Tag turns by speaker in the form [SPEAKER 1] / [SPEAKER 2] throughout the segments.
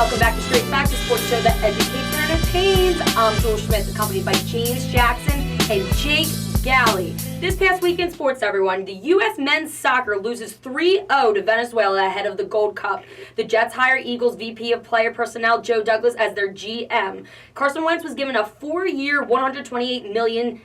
[SPEAKER 1] welcome back to Straight Facts, a sports show that educates and entertains. I'm Joel Schmidt, accompanied by James Jackson and Jake Galley. This past week in sports, everyone, the U.S. men's soccer loses 3-0 to Venezuela ahead of the Gold Cup. The Jets hire Eagles VP of Player Personnel Joe Douglas as their GM. Carson Wentz was given a 4-year, $128 million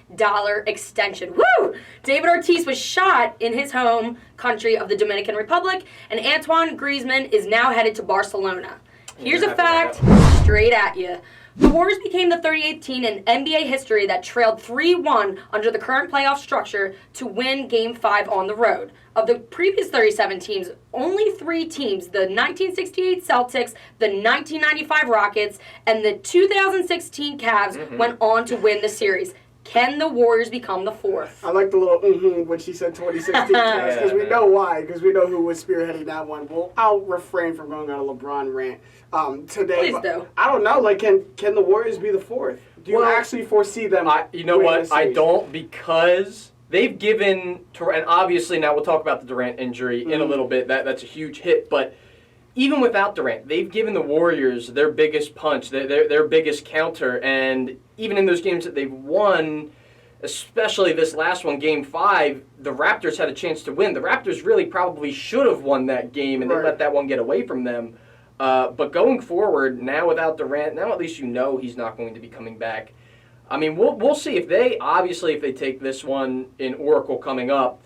[SPEAKER 1] extension. Woo! David Ortiz was shot in his home country of the Dominican Republic, and Antoine Griezmann is now headed to Barcelona. Here's a fact, straight at you. The Warriors became the 38th team in NBA history that trailed 3-1 under the current playoff structure to win Game 5 on the road. Of the previous 37 teams, only 3 teams, the 1968 Celtics, the 1995 Rockets, and the 2016 Cavs, went on to win the series. Can the Warriors become the 4th?
[SPEAKER 2] I like the little when she said 2016 Cavs, because we know why, because we know who was spearheading that one. Well, I'll refrain from going on a LeBron rant today.
[SPEAKER 1] Please do.
[SPEAKER 2] I don't know, like, can the Warriors be the 4th? Do you actually foresee them?
[SPEAKER 3] You know what? I don't, because they've given, and obviously now we'll talk about the Durant injury in a little bit. That's a huge hit, but even without Durant, they've given the Warriors their biggest punch, their biggest counter, and even in those games that they've won, especially this last one, Game 5, the Raptors had a chance to win. The Raptors really probably should have won that game, and they let that one get away from them. But going forward, now without Durant, now at least you know he's not going to be coming back. I mean, we'll see. If they take this one in Oracle coming up,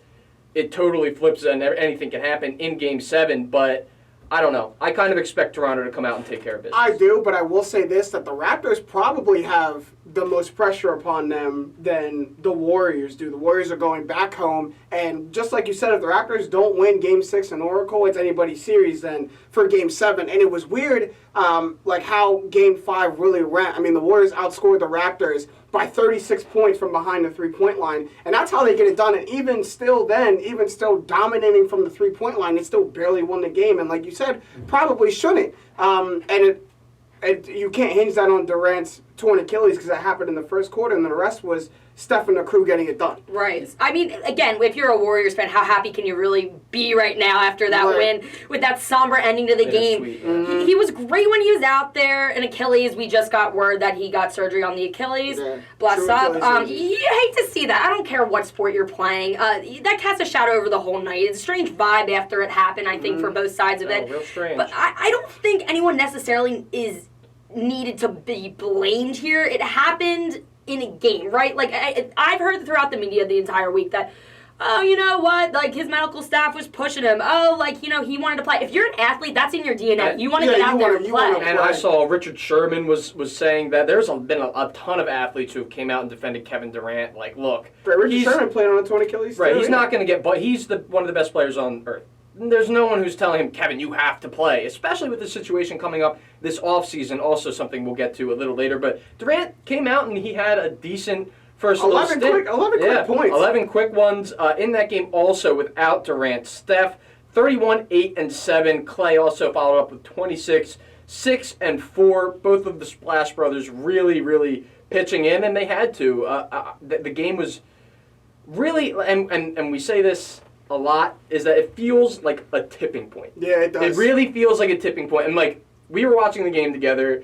[SPEAKER 3] it totally flips and anything can happen in Game 7, but I don't know. I kind of expect Toronto to come out and take care of business.
[SPEAKER 2] I do, but I will say this, that the Raptors probably have the most pressure upon them than the Warriors do. The Warriors are going back home, and just like you said, if the Raptors don't win Game 6 in Oracle, it's anybody's series then for Game 7. And it was weird, like how Game 5 really went. I mean, the Warriors outscored the Raptors by 36 points from behind the three-point line, and that's how they get it done. And even still dominating from the three-point line, they still barely won the game. And like you said, probably shouldn't. You can't hinge that on Durant's torn Achilles because that happened in the first quarter, and the rest was Steph and the crew getting it done.
[SPEAKER 1] Right. I mean, again, if you're a Warriors fan, how happy can you really be right now after that win with that somber ending to the game?
[SPEAKER 3] Sweet,
[SPEAKER 1] he was great when he was out there. And Achilles, we just got word that he got surgery on the Achilles.
[SPEAKER 2] Yeah,
[SPEAKER 1] Bless
[SPEAKER 2] true
[SPEAKER 1] up.
[SPEAKER 2] Achilles
[SPEAKER 1] You hate to see that. I don't care what sport you're playing. That casts a shadow over the whole night. It's a strange vibe after it happened, I think, for both sides of it.
[SPEAKER 3] Real strange.
[SPEAKER 1] But I don't think anyone necessarily is needed to be blamed here. It happened in a game, right? Like, I've heard throughout the media the entire week that, oh, you know what, like, his medical staff was pushing him. Oh, like, you know, he wanted to play. If you're an athlete, that's in your DNA. You want to get out there and play.
[SPEAKER 3] And I saw Richard Sherman was saying that there's been a ton of athletes who have came out and defended Kevin Durant. Like, look.
[SPEAKER 2] Richard Sherman playing on a torn Achilles.
[SPEAKER 3] Right, he's not going to get, but he's one of the best players on earth. There's no one who's telling him, Kevin, you have to play, especially with the situation coming up this offseason, also something we'll get to a little later. But Durant came out and he had a decent first
[SPEAKER 2] 11 quick points.
[SPEAKER 3] 11 quick ones in that game also without Durant. Steph, 31, 8, and 7. Clay also followed up with 26, 6, and 4. Both of the Splash Brothers really, really pitching in, and they had to. The game was really, and we say this a lot, is that it feels like a tipping point.
[SPEAKER 2] Yeah, it does.
[SPEAKER 3] It really feels like a tipping point. And like, we were watching the game together.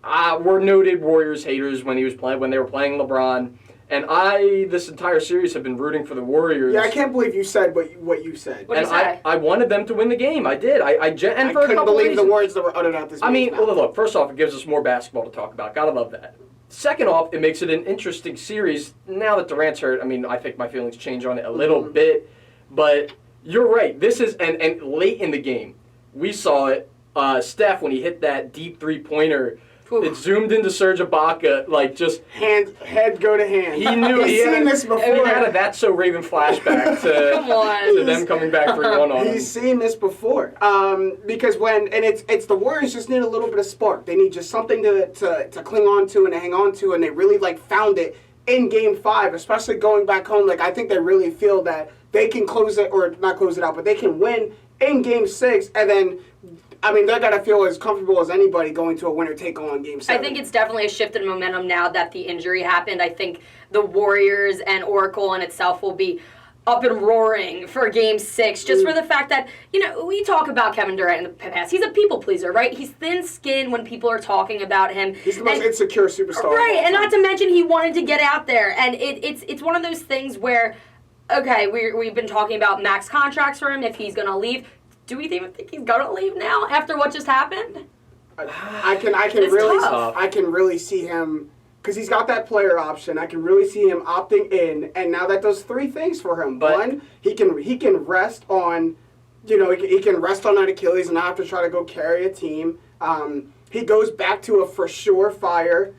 [SPEAKER 3] We're noted Warriors haters when they were playing LeBron. And this entire series have been rooting for the Warriors.
[SPEAKER 2] Yeah, I can't believe you said what you said.
[SPEAKER 1] What did you say?
[SPEAKER 3] I wanted them to win the game. I did. I
[SPEAKER 2] couldn't believe the words that were uttered out this.
[SPEAKER 3] I mean, look. First off, it gives us more basketball to talk about. Gotta love that. Second off, it makes it an interesting series. Now that Durant's hurt, I mean, I think my feelings change on it a little bit. But you're right. This is and late in the game, we saw it. Steph, when he hit that deep three-pointer, it zoomed into Serge Ibaka, like just
[SPEAKER 2] head go to hand.
[SPEAKER 3] He knew
[SPEAKER 2] He's seen this before.
[SPEAKER 3] And he had a "That's So Raven" flashback to them coming back 3-1 on him.
[SPEAKER 2] He's seen this before. Because it's the Warriors just need a little bit of spark. They need just something to cling on to and to hang on to, and they really found it in Game 5, especially going back home. Like, I think they really feel that they can close it, or not close it out, but they can win in Game 6, and then, I mean, they're going to feel as comfortable as anybody going to a winner-take-all in Game 7.
[SPEAKER 1] I think it's definitely a shift in momentum now that the injury happened. I think the Warriors and Oracle in itself will be up and roaring for Game 6, just for the fact that, we talk about Kevin Durant in the past. He's a people pleaser, right? He's thin-skinned when people are talking about him.
[SPEAKER 2] He's the most insecure superstar.
[SPEAKER 1] Right, and not to mention he wanted to get out there. And it's one of those things where, okay, we've been talking about max contracts for him if he's going to leave. Do we even think he's going to leave now after what just happened?
[SPEAKER 2] I can
[SPEAKER 1] It's
[SPEAKER 2] really
[SPEAKER 1] tough.
[SPEAKER 2] I can really see him, because he's got that player option. I can really see him opting in, and now that does three things for him.
[SPEAKER 3] But-
[SPEAKER 2] One, he can rest on, he can rest on that Achilles and not have to try to go carry a team. He goes back to a for sure fire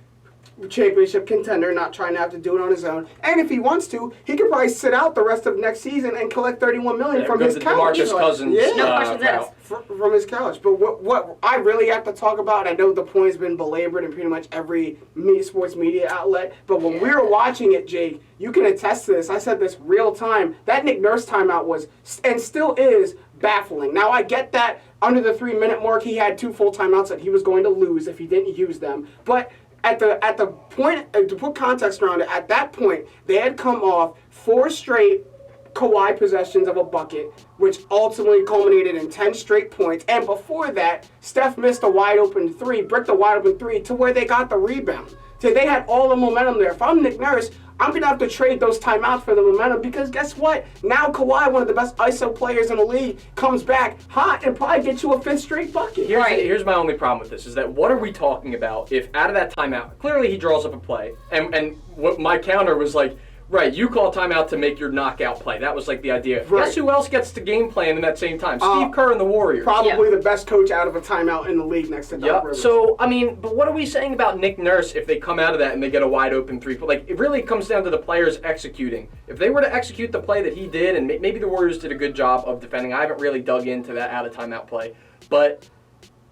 [SPEAKER 2] championship contender, not trying to have to do it on his own. And if he wants to, he could probably sit out the rest of next season and collect $31 million from
[SPEAKER 3] go
[SPEAKER 2] his
[SPEAKER 3] the
[SPEAKER 2] couch.
[SPEAKER 3] DeMarcus Cousins.
[SPEAKER 2] Yeah.
[SPEAKER 1] No questions
[SPEAKER 3] route.
[SPEAKER 1] asked.
[SPEAKER 2] From his couch. But what I really have to talk about, I know the point has been belabored in pretty much every sports media outlet, but when we were watching it, Jake, you can attest to this. I said this real time. That Nick Nurse timeout was, and still is, baffling. Now, I get that under the 3-minute mark, he had 2 full timeouts that he was going to lose if he didn't use them. But at the point, to put context around it, at that point, they had come off 4 straight Kawhi possessions of a bucket, which ultimately culminated in 10 straight points. And before that, Steph missed a wide open 3, bricked a wide open 3 to where they got the rebound. So they had all the momentum there. If I'm Nick Nurse, I'm going to have to trade those timeouts for the momentum because guess what? Now Kawhi, one of the best ISO players in the league, comes back hot and probably gets you a 5th straight bucket.
[SPEAKER 3] Here's my only problem with this, is that what are we talking about if out of that timeout, clearly he draws up a play, and what my counter was like, right, you call timeout to make your knockout play. That was like the idea.
[SPEAKER 2] Right.
[SPEAKER 3] Guess who else gets to game plan in that same time? Steve Kerr and the Warriors.
[SPEAKER 2] Probably the best coach out of a timeout in the league next to Doc
[SPEAKER 3] Yep.
[SPEAKER 2] Rivers.
[SPEAKER 3] So, but what are we saying about Nick Nurse if they come out of that and they get a wide open 3? Like, it really comes down to the players executing. If they were to execute the play that he did, and maybe the Warriors did a good job of defending, I haven't really dug into that out of timeout play, but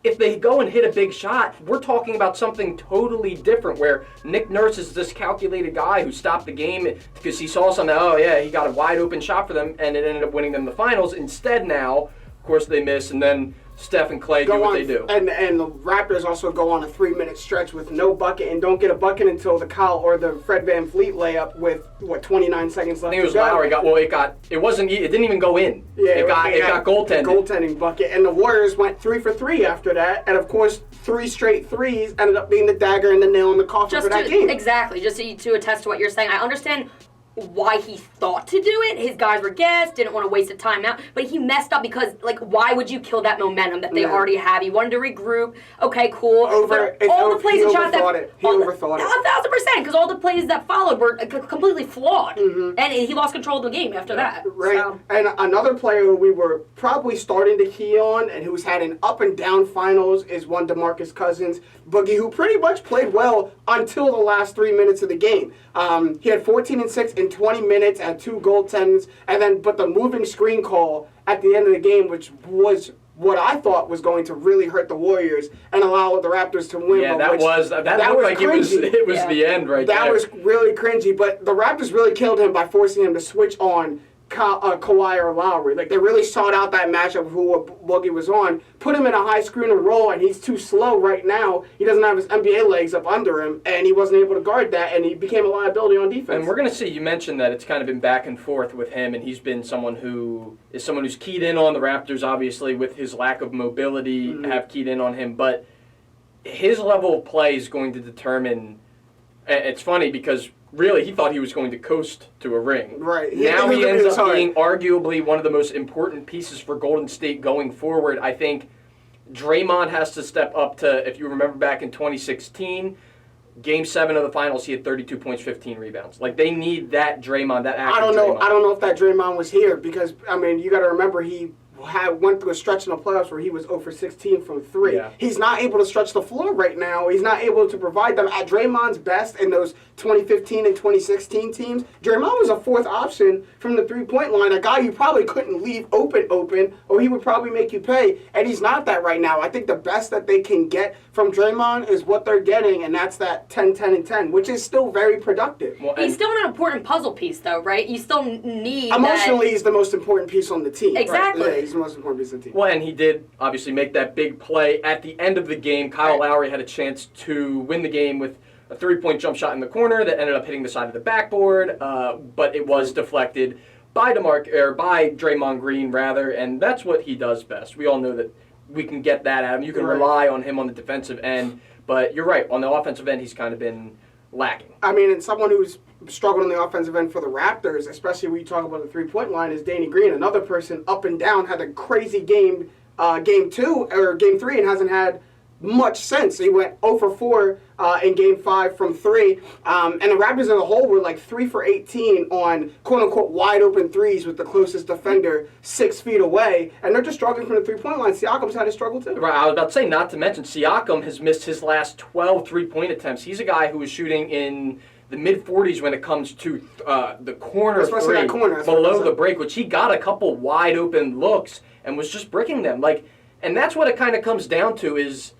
[SPEAKER 3] if they go and hit a big shot, we're talking about something totally different where Nick Nurse is this calculated guy who stopped the game because he saw something, he got a wide open shot for them, and it ended up winning them the finals. Instead now, of course, they miss, and then Steph and Clay do what they do.
[SPEAKER 2] And the Raptors also go on a 3-minute stretch with no bucket and don't get a bucket until the Kyle or the Fred VanVleet layup with 29 seconds left.
[SPEAKER 3] I think it was
[SPEAKER 2] to go.
[SPEAKER 3] Lowry it didn't even go in.
[SPEAKER 2] Yeah,
[SPEAKER 3] it got goaltended.
[SPEAKER 2] Goaltending bucket, and the Warriors went 3 for 3 after that, and of course 3 straight threes ended up being the dagger and the nail in the coffin for that game.
[SPEAKER 1] Exactly, just to attest to what you're saying. I understand why he thought to do it. His guys were gassed, didn't want to waste a timeout, but he messed up because, why would you kill that momentum that they already have? He wanted to regroup. Okay, cool.
[SPEAKER 2] He overthought it.
[SPEAKER 1] 1,000%, because all the plays that followed were completely flawed, and he lost control of the game after that.
[SPEAKER 2] Right.
[SPEAKER 1] So.
[SPEAKER 2] And another player who we were probably starting to key on and who's had an up and down finals is one DeMarcus Cousins, Boogie, who pretty much played well until the last 3 minutes of the game. He had 14 and 6 in 20 minutes and 2 goaltends, but the moving screen call at the end of the game, which was what I thought was going to really hurt the Warriors and allow the Raptors to win.
[SPEAKER 3] Yeah, that looked like
[SPEAKER 2] cringy.
[SPEAKER 3] it was the end right there.
[SPEAKER 2] That was really cringy, but the Raptors really killed him by forcing him to switch on Kawhi or Lowry. Like, they really sought out that matchup of who Boogie was on, put him in a high screen and roll, and he's too slow right now. He doesn't have his NBA legs up under him, and he wasn't able to guard that, and he became a liability on defense.
[SPEAKER 3] And we're going to see, you mentioned that it's kind of been back and forth with him, and he's been someone who's keyed in on the Raptors, obviously, with his lack of mobility, have keyed in on him, but his level of play is going to determine. It's funny because really he thought he was going to coast to a ring.
[SPEAKER 2] Right.
[SPEAKER 3] Now he ends up being arguably one of the most important pieces for Golden State going forward. I think Draymond has to step up to, if you remember back in 2016, Game 7 of the finals, he had 32 points, 15 rebounds. Like, they need that Draymond, that active Draymond.
[SPEAKER 2] I don't know if that Draymond was here because, you got to remember he went through a stretch in the playoffs where he was 0 for 16 from 3.
[SPEAKER 3] Yeah.
[SPEAKER 2] He's not able to stretch the floor right now. He's not able to provide them at Draymond's best in those 2015 and 2016 teams. Draymond was a 4th option from the 3-point line, a guy you probably couldn't leave open, or he would probably make you pay, and he's not that right now. I think the best that they can get from Draymond is what they're getting, and that's that 10-10-10, which is still very productive.
[SPEAKER 3] Well,
[SPEAKER 1] He's still an important puzzle piece, though, right? You still need
[SPEAKER 2] emotionally, he's the most important piece on the team.
[SPEAKER 1] Exactly.
[SPEAKER 2] Yeah, he's the most important piece of the team.
[SPEAKER 3] Well, and he did obviously make that big play at the end of the game. Kyle Lowry had a chance to win the game with a 3-point jump shot in the corner that ended up hitting the side of the backboard, but it was deflected. by Draymond Green rather, and that's what he does best. We all know that we can get that out of him. You can rely on him on the defensive end, but you're right, on the offensive end, he's kind of been lacking.
[SPEAKER 2] I mean, and someone who's struggled on the offensive end for the Raptors, especially when you talk about the three-point line, is Danny Green. Another person up and down, had a crazy game 2 or game 3 and hasn't had much since. He went 0 for 4 in game 5 from 3. And the Raptors as a whole were like 3 for 18 on quote-unquote wide open threes with the closest defender 6 feet away. And they're just struggling from the three-point line. Siakam's had to struggle too.
[SPEAKER 3] Right, I was about to say, not to mention, Siakam has missed his last 12 three-point attempts. He's a guy who is shooting in the mid-40s when it comes to the corner
[SPEAKER 2] Especially
[SPEAKER 3] three
[SPEAKER 2] that corner,
[SPEAKER 3] below the break, which he got a couple wide-open looks and was just bricking them. And that's what it kind of comes down to is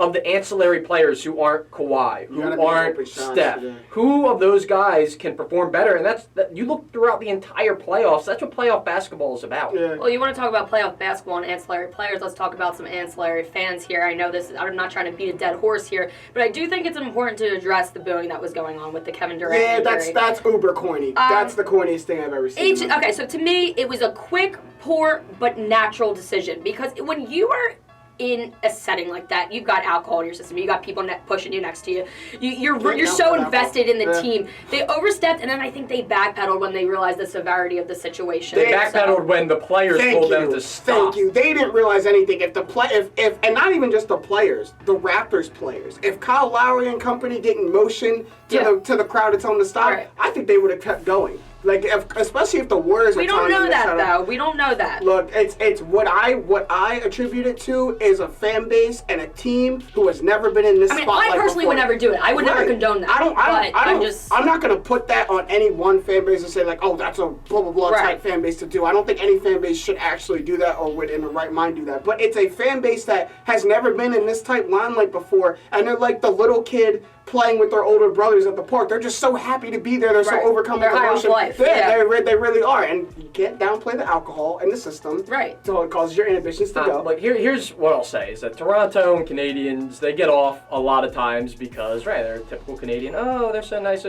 [SPEAKER 3] of the ancillary players who aren't Kawhi, who aren't Steph, who of those guys can perform better? And you look throughout the entire playoffs, that's what playoff basketball is about.
[SPEAKER 2] Yeah.
[SPEAKER 1] Well, you want to talk about playoff basketball and ancillary players. Let's talk about some ancillary fans here. I know I'm not trying to beat a dead horse here, but I do think it's important to address the booing that was going on with the Kevin Durant injury.
[SPEAKER 2] That's uber corny. That's the corniest thing I've ever seen.
[SPEAKER 1] Okay, so to me, it was a quick, poor, but natural decision because when you are in a setting like that, you've got alcohol in your system. You got people pushing you next to you. You're so invested in the team. They overstepped, and then I think they backpedaled when they realized the severity of the situation.
[SPEAKER 3] They backpedaled when the players told them to stop.
[SPEAKER 2] Thank you. They didn't realize anything. If and not even just the players, the Raptors players. If Kyle Lowry and company didn't motion to the crowd to tell them to stop, I think they would have kept going. Especially if the Warriors are telling them to shut up.
[SPEAKER 1] We don't know that, though. We don't know that.
[SPEAKER 2] Look, it's what I attribute it to is a fan base and a team who has never been in this spotlight
[SPEAKER 1] I personally
[SPEAKER 2] before.
[SPEAKER 1] would never do it. I would never condone that.
[SPEAKER 2] I'm not going to put that on any one fan base and say oh, that's a blah blah blah type fan base to do. I don't think any fan base should actually do that or would in the right mind do that. But it's a fan base that has never been in this type limelight before, and they're like the little kid playing with their older brothers at the park. They're just so happy to be there. They're so overcome with emotion. They really are. And you can't downplay the alcohol in the system.
[SPEAKER 1] Right.
[SPEAKER 2] So it causes your inhibitions to go.
[SPEAKER 3] Here's what I'll say is that Toronto and Canadians, they get off a lot of times because, they're a typical Canadian. Oh, they're so nice.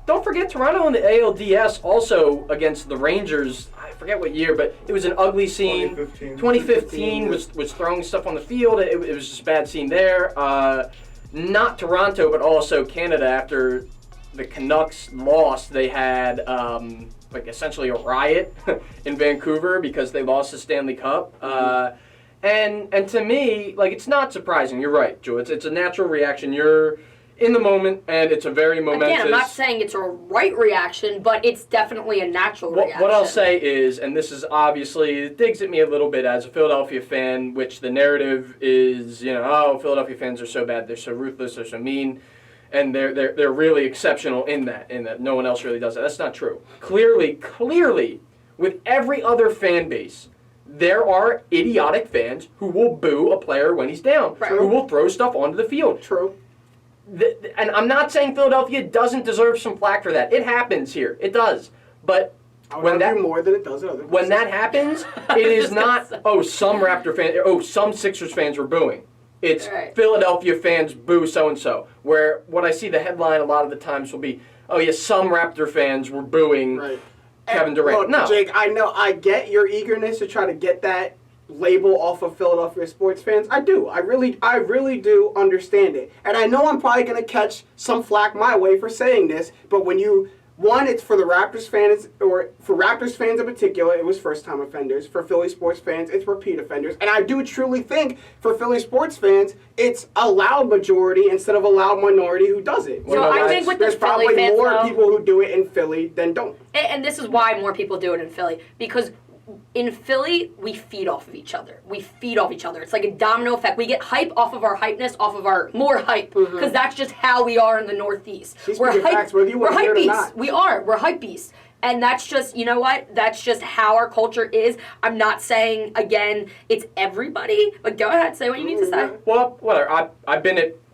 [SPEAKER 3] Don't forget Toronto in the ALDS also against the Rangers. I forget what year, but it was an ugly scene. 2015 was throwing stuff on the field. It was just a bad scene there. Not Toronto, but also Canada. After the Canucks lost, they had essentially a riot in Vancouver because they lost the Stanley Cup. And to me, it's not surprising. You're right, Joe. It's a natural reaction. You're in the moment, and it's a very momentous...
[SPEAKER 1] Again, I'm not saying it's a right reaction, but it's definitely a natural reaction.
[SPEAKER 3] What I'll say is, and this is obviously, it digs at me a little bit as a Philadelphia fan, which the narrative is, Philadelphia fans are so bad, they're so ruthless, they're so mean, and they're really exceptional in that no one else really does that. That's not true. Clearly, with every other fan base, there are idiotic fans who will boo a player when he's down, who will throw stuff onto the field.
[SPEAKER 2] True.
[SPEAKER 3] And I'm not saying Philadelphia doesn't deserve some flack for that. It happens here. It does. But
[SPEAKER 2] when that more than it does in other places.
[SPEAKER 3] When that happens, it is not, some Raptor fans, some Sixers fans were booing. It's Philadelphia fans boo so-and-so. Where what I see the headline a lot of the times will be, some Raptor fans were booing Kevin Durant.
[SPEAKER 2] Look, Jake, I get your eagerness to try to get that label off of Philadelphia sports fans. I do. I really do understand it. And I know I'm probably going to catch some flack my way for saying this, but when it's for the Raptors fans, or for Raptors fans in particular, it was first-time offenders. For Philly sports fans, it's repeat offenders. And I do truly think for Philly sports fans, it's a loud majority instead of a loud minority who does it.
[SPEAKER 1] So I think with the Philly fans,
[SPEAKER 2] there's probably more people who do it in Philly than don't.
[SPEAKER 1] And this is why more people do it in Philly, because in Philly, we feed off of each other. It's like a domino effect. We get hype off of our hypeness, off of our more hype, because that's just how we are in the Northeast.
[SPEAKER 2] We're hype
[SPEAKER 1] beasts. We're hype beasts. And that's just, you know what? That's just how our culture is. I'm not saying, again, it's everybody, but go ahead, say what you need to say.
[SPEAKER 3] Well, whatever.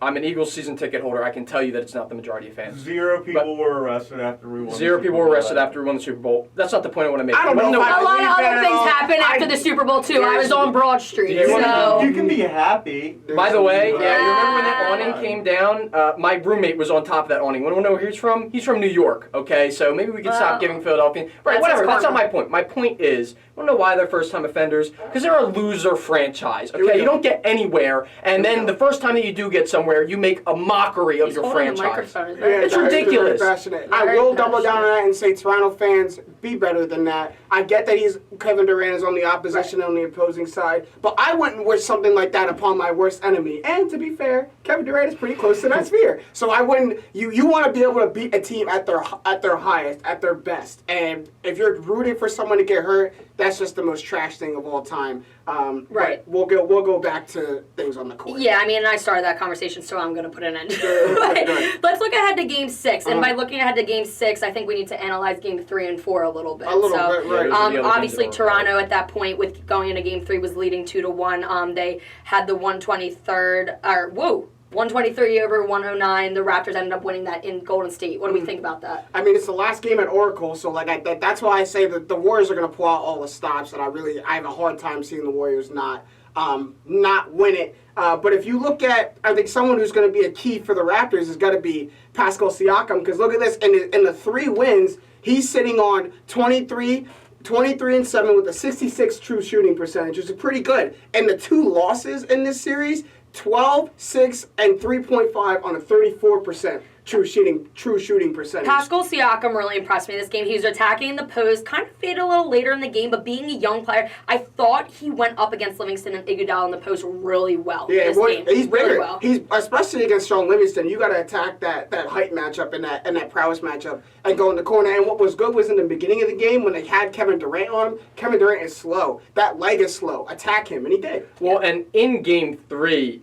[SPEAKER 3] I'm an Eagles season ticket holder. I can tell you that it's not the majority of fans.
[SPEAKER 4] Zero people were arrested after we won.
[SPEAKER 3] Zero people were arrested after we won the Super Bowl. That's not the point I want to make.
[SPEAKER 2] I don't know.
[SPEAKER 1] A lot of other things happened after the Super Bowl too. I was on Broad Street.
[SPEAKER 4] You can be happy.
[SPEAKER 3] By the way, you remember when that awning came down? My roommate was on top of that awning. Want to know where he's from? He's from New York. Okay, so maybe we can stop giving Philadelphia. Right,
[SPEAKER 1] That's
[SPEAKER 3] whatever. That's not
[SPEAKER 1] karma.
[SPEAKER 3] my point. My point is, I don't know why they're first-time offenders, because they're a loser franchise,
[SPEAKER 2] Here we
[SPEAKER 3] okay?
[SPEAKER 2] go.
[SPEAKER 3] You don't get anywhere, and
[SPEAKER 2] Here we
[SPEAKER 3] then
[SPEAKER 2] go.
[SPEAKER 3] the first time that you do get somewhere, you make a mockery of
[SPEAKER 1] He's
[SPEAKER 3] your
[SPEAKER 1] holding the
[SPEAKER 3] franchise.
[SPEAKER 1] microphone.
[SPEAKER 2] Yeah,
[SPEAKER 3] It's
[SPEAKER 2] that's
[SPEAKER 3] ridiculous.
[SPEAKER 2] very passionate. I
[SPEAKER 1] Very
[SPEAKER 2] will double down on
[SPEAKER 1] passionate.
[SPEAKER 2] that and say Toronto fans, be better than that. I get that Kevin Durant is on the opposition on the opposing side, but I wouldn't wish something like that upon my worst enemy. And to be fair, Kevin Durant is pretty close to that sphere. So I wouldn't. You want to be able to beat a team at their highest, at their best. And if you're rooting for someone to get hurt, that's just the most trash thing of all time.
[SPEAKER 1] Right.
[SPEAKER 2] But we'll go back to things on the court.
[SPEAKER 1] Yeah, I mean, and I started that conversation, so I'm going to put an end to
[SPEAKER 2] Good,
[SPEAKER 1] it.
[SPEAKER 2] good.
[SPEAKER 1] Let's look ahead to Game 6. And
[SPEAKER 2] Uh-huh.
[SPEAKER 1] by looking ahead to Game 6, I think we need to analyze Game 3 and 4 a little bit.
[SPEAKER 2] A little
[SPEAKER 1] so,
[SPEAKER 2] bit, right.
[SPEAKER 3] Yeah, those are the other
[SPEAKER 1] obviously,
[SPEAKER 3] games that are-
[SPEAKER 1] Toronto at that point, with going into Game 3, was leading 2-1. They had the 123 over 109. The Raptors ended up winning that in Golden State. What do we think about that?
[SPEAKER 2] I mean, it's the last game at Oracle, so that's why I say that the Warriors are going to pull out all the stops, and I have a hard time seeing the Warriors not win it. But if you look at, I think someone who's going to be a key for the Raptors has got to be Pascal Siakam, because look at this, in the 3 wins, he's sitting on 23-7 with a 66 true shooting percentage, which is pretty good. And the 2 losses in this series, 12, 6, and 3.5 on a 34% true shooting percentage.
[SPEAKER 1] Pascal Siakam really impressed me this game. He was attacking the post, kind of faded a little later in the game, but being a young player, I thought he went up against Livingston and Iguodala in the post really well.
[SPEAKER 2] Yeah,
[SPEAKER 1] this game.
[SPEAKER 2] he's
[SPEAKER 1] really
[SPEAKER 2] bigger.
[SPEAKER 1] well.
[SPEAKER 2] He's especially against Sean Livingston. You got to attack that height matchup and that prowess matchup and go in the corner. And what was good was in the beginning of the game when they had Kevin Durant on him. Kevin Durant is slow. That leg is slow. Attack him, and he did.
[SPEAKER 3] Well, and in Game 3,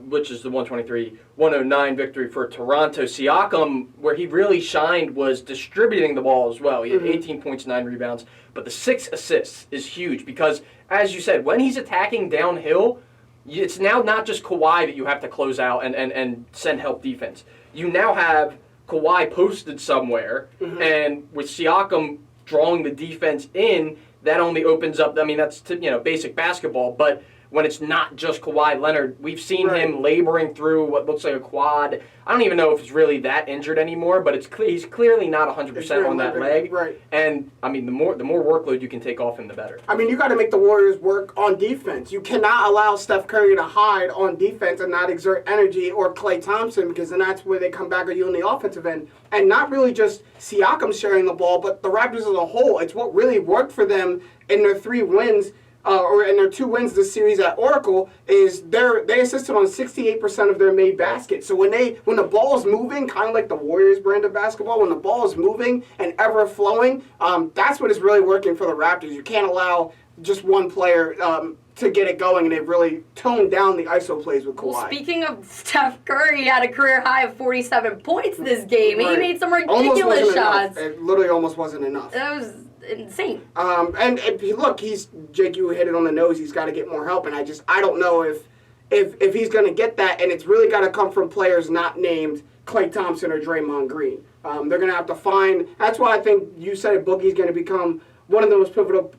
[SPEAKER 3] which is the 123-109 victory for Toronto, Siakam, where he really shined, was distributing the ball as well. He had 18 points, 9 rebounds, but the 6 assists is huge because, as you said, when he's attacking downhill, it's now not just Kawhi that you have to close out and send help defense. You now have Kawhi posted somewhere, and with Siakam drawing the defense in, that only opens up. I mean, that's basic basketball, but when it's not just Kawhi Leonard, we've seen
[SPEAKER 2] Right.
[SPEAKER 3] him laboring through what looks like a quad. I don't even know if he's really that injured anymore, but he's clearly not 100% on that leg.
[SPEAKER 2] Right.
[SPEAKER 3] And I mean, the more workload you can take off him, the better.
[SPEAKER 2] I mean, you got to make the Warriors work on defense. You cannot allow Steph Curry to hide on defense and not exert energy, or Klay Thompson, because then that's where they come back at you on the offensive end. And not really just Siakam sharing the ball, but the Raptors as a whole. It's what really worked for them in their 3 wins. Or in their 2 wins this series at Oracle, is they assisted on 68% of their made baskets. So when the ball is moving, kind of like the Warriors brand of basketball, when the ball is moving and ever flowing, that's what is really working for the Raptors. You can't allow just one player to get it going, and they've really toned down the ISO plays with Kawhi.
[SPEAKER 1] Well, speaking of Steph Curry, he had a career high of 47 points this game.
[SPEAKER 2] Right.
[SPEAKER 1] He made some
[SPEAKER 2] Almost
[SPEAKER 1] ridiculous
[SPEAKER 2] wasn't
[SPEAKER 1] shots.
[SPEAKER 2] enough. It literally almost wasn't enough.
[SPEAKER 1] That was insane.
[SPEAKER 2] And look, Jake, you hit it on the nose. He's got to get more help, and I don't know if he's going to get that, and it's really got to come from players not named Klay Thompson or Draymond Green. They're going to have to find. That's why I think you said Boogie's going to become one of the most pivotal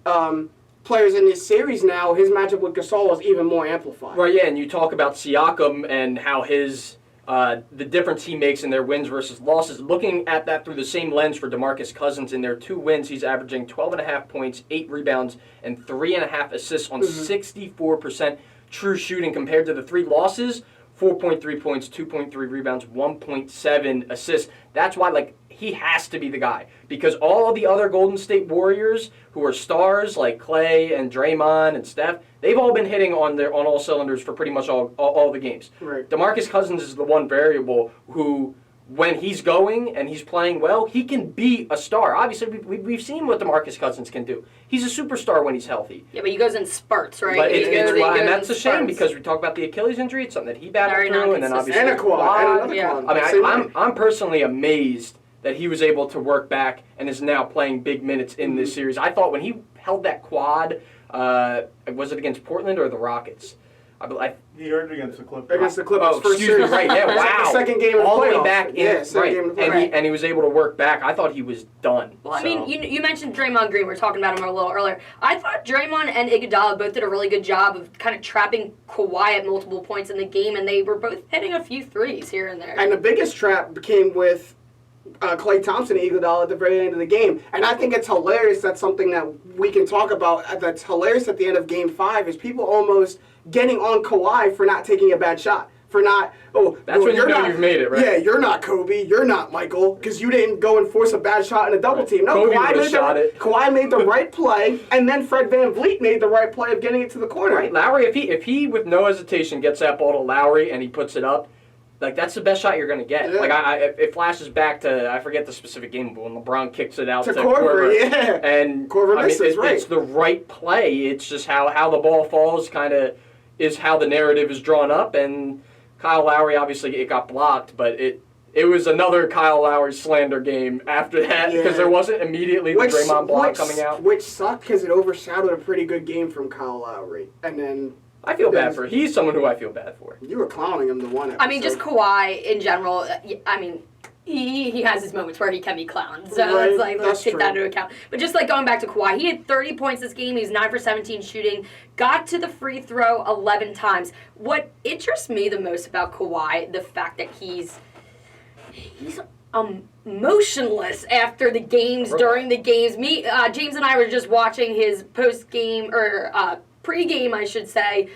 [SPEAKER 2] players in this series now. His matchup with Gasol is even more amplified.
[SPEAKER 3] Right, yeah, and you talk about Siakam and how his the difference he makes in their wins versus losses. Looking at that through the same lens for DeMarcus Cousins, in their 2 wins, he's averaging 12.5 points, 8 rebounds, and 3.5 assists on 64% true shooting, compared to the 3 losses, 4.3 points, 2.3 rebounds, 1.7 assists. That's why, he has to be the guy, because all of the other Golden State Warriors who are stars like Klay and Draymond and Steph, they've all been hitting on all cylinders for pretty much all the games.
[SPEAKER 2] Right.
[SPEAKER 3] DeMarcus Cousins is the one variable who, when he's going and he's playing well, he can be a star. Obviously, we've seen what DeMarcus Cousins can do. He's a superstar when he's healthy.
[SPEAKER 1] Yeah, but he goes in spurts, right?
[SPEAKER 3] But
[SPEAKER 1] He goes
[SPEAKER 3] and that's
[SPEAKER 1] in
[SPEAKER 3] a shame,
[SPEAKER 1] spurts.
[SPEAKER 3] because we talk about the Achilles injury. It's something that he battled
[SPEAKER 1] Very
[SPEAKER 3] through, and then
[SPEAKER 1] non-consistent.
[SPEAKER 3] obviously
[SPEAKER 2] And a quad. And another
[SPEAKER 1] Yeah.
[SPEAKER 2] quad.
[SPEAKER 3] I
[SPEAKER 2] Same
[SPEAKER 3] mean,
[SPEAKER 2] way.
[SPEAKER 3] I'm personally amazed that he was able to work back and is now playing big minutes in this series. I thought when he held that quad, was it against Portland or the Rockets?
[SPEAKER 4] He earned against the Clippers.
[SPEAKER 2] Against the Clippers.
[SPEAKER 3] Oh,
[SPEAKER 2] first
[SPEAKER 3] excuse me,
[SPEAKER 2] series.
[SPEAKER 3] right, yeah, wow.
[SPEAKER 2] Second game of the
[SPEAKER 3] all the way
[SPEAKER 2] playoffs.
[SPEAKER 3] back in,
[SPEAKER 2] Yeah, second
[SPEAKER 3] right,
[SPEAKER 2] game of the
[SPEAKER 3] and,
[SPEAKER 2] playoffs.
[SPEAKER 3] he was able to work back. I thought he was done.
[SPEAKER 1] Well, I
[SPEAKER 3] so.
[SPEAKER 1] mean, you mentioned Draymond Green. We were talking about him a little earlier. I thought Draymond and Iguodala both did a really good job of kind of trapping Kawhi at multiple points in the game, and they were both hitting a few threes here and there.
[SPEAKER 2] And the biggest trap came with Klay Thompson and Iguodala at the very end of the game. And I think it's hilarious. That's something that we can talk about. That's hilarious at the end of Game 5 is people almost getting on Kawhi for not taking a bad shot. For not,
[SPEAKER 3] That's when you know you've made it, right?
[SPEAKER 2] Yeah, you're not Kobe, you're not Michael, because you didn't go and force a bad shot in a double team. No,
[SPEAKER 3] Kobe would've shot it.
[SPEAKER 2] Kawhi made the right play, and then Fred VanVleet made the right play of getting it to the corner.
[SPEAKER 3] Right, Lowry, if he with no hesitation gets that ball to Lowry and he puts it up, like that's the best shot you're gonna get.
[SPEAKER 2] Yeah.
[SPEAKER 3] Like it flashes back to I forget the specific game, but when LeBron kicks it out to
[SPEAKER 2] Korver, yeah,
[SPEAKER 3] and
[SPEAKER 2] Korver misses, right.
[SPEAKER 3] It's the right play. It's just how the ball falls kind of is how the narrative is drawn up. And Kyle Lowry, obviously, it got blocked, but it was another Kyle Lowry slander game after that because there wasn't immediately the Draymond block coming out.
[SPEAKER 2] Which sucked because it overshadowed a pretty good game from Kyle Lowry. And then
[SPEAKER 3] I feel bad for. He's someone who I feel bad for.
[SPEAKER 2] You were clowning him the one episode.
[SPEAKER 1] I mean, just Kawhi in general. I mean, he has his moments where he can be clowned. So
[SPEAKER 2] Right,
[SPEAKER 1] it's like, let's take
[SPEAKER 2] true.
[SPEAKER 1] that into account. But just like going back to Kawhi, he had 30 points this game. He was 9 for 17 shooting. Got to the free throw 11 times. What interests me the most about Kawhi, the fact that he's motionless after the games, during the games. James and I were just watching his post-game, or pre-game, I should say,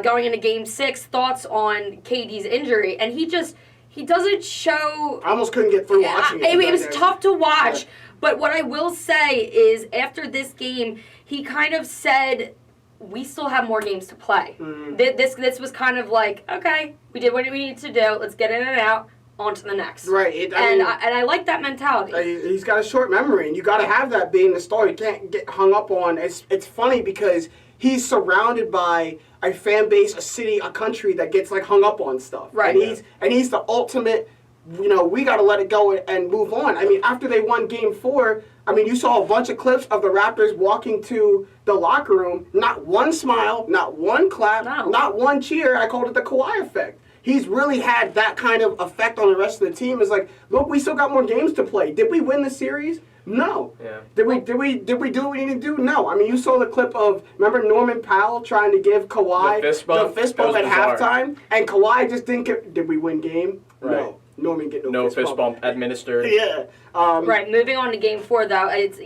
[SPEAKER 1] going into Game 6, thoughts on KD's injury, and he doesn't show...
[SPEAKER 2] I almost couldn't get through watching it.
[SPEAKER 1] It was tough to watch,
[SPEAKER 2] Yeah.
[SPEAKER 1] but what I will say is after this game, he kind of said, we still have more games to play. This was kind of like, okay, we did what we needed to do, let's get in and out, on to the next.
[SPEAKER 2] Right.
[SPEAKER 1] I like that mentality.
[SPEAKER 2] He's got a short memory, and you got to have that being the star. You can't get hung up on. It's funny because he's surrounded by a fan base, a city, a country that gets like hung up on stuff.
[SPEAKER 1] Right.
[SPEAKER 2] And he's the ultimate. We got to let it go and move on. I mean, after they won Game 4, I mean, you saw a bunch of clips of the Raptors walking to the locker room. Not one smile, not one clap, not one cheer. I called it the Kawhi effect. He's really had that kind of effect on the rest of the team. It's like, look, we still got more games to play. Did we win the series? No.
[SPEAKER 3] Yeah.
[SPEAKER 2] Did we do what we needed to do? No. I mean, you saw the clip of, remember Norman Powell trying to give Kawhi
[SPEAKER 3] the fist bump
[SPEAKER 2] at
[SPEAKER 3] bizarre.
[SPEAKER 2] halftime, and Kawhi just didn't get. Did we win game?
[SPEAKER 3] Right.
[SPEAKER 2] No. Norman get
[SPEAKER 3] No fist bump administered.
[SPEAKER 2] Yeah.
[SPEAKER 1] Right, moving on to Game 4, though, it's,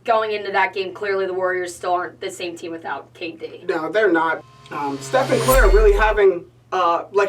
[SPEAKER 1] going into that game, clearly the Warriors still aren't the same team without KD.
[SPEAKER 2] No, they're not. Steph and Clay are really having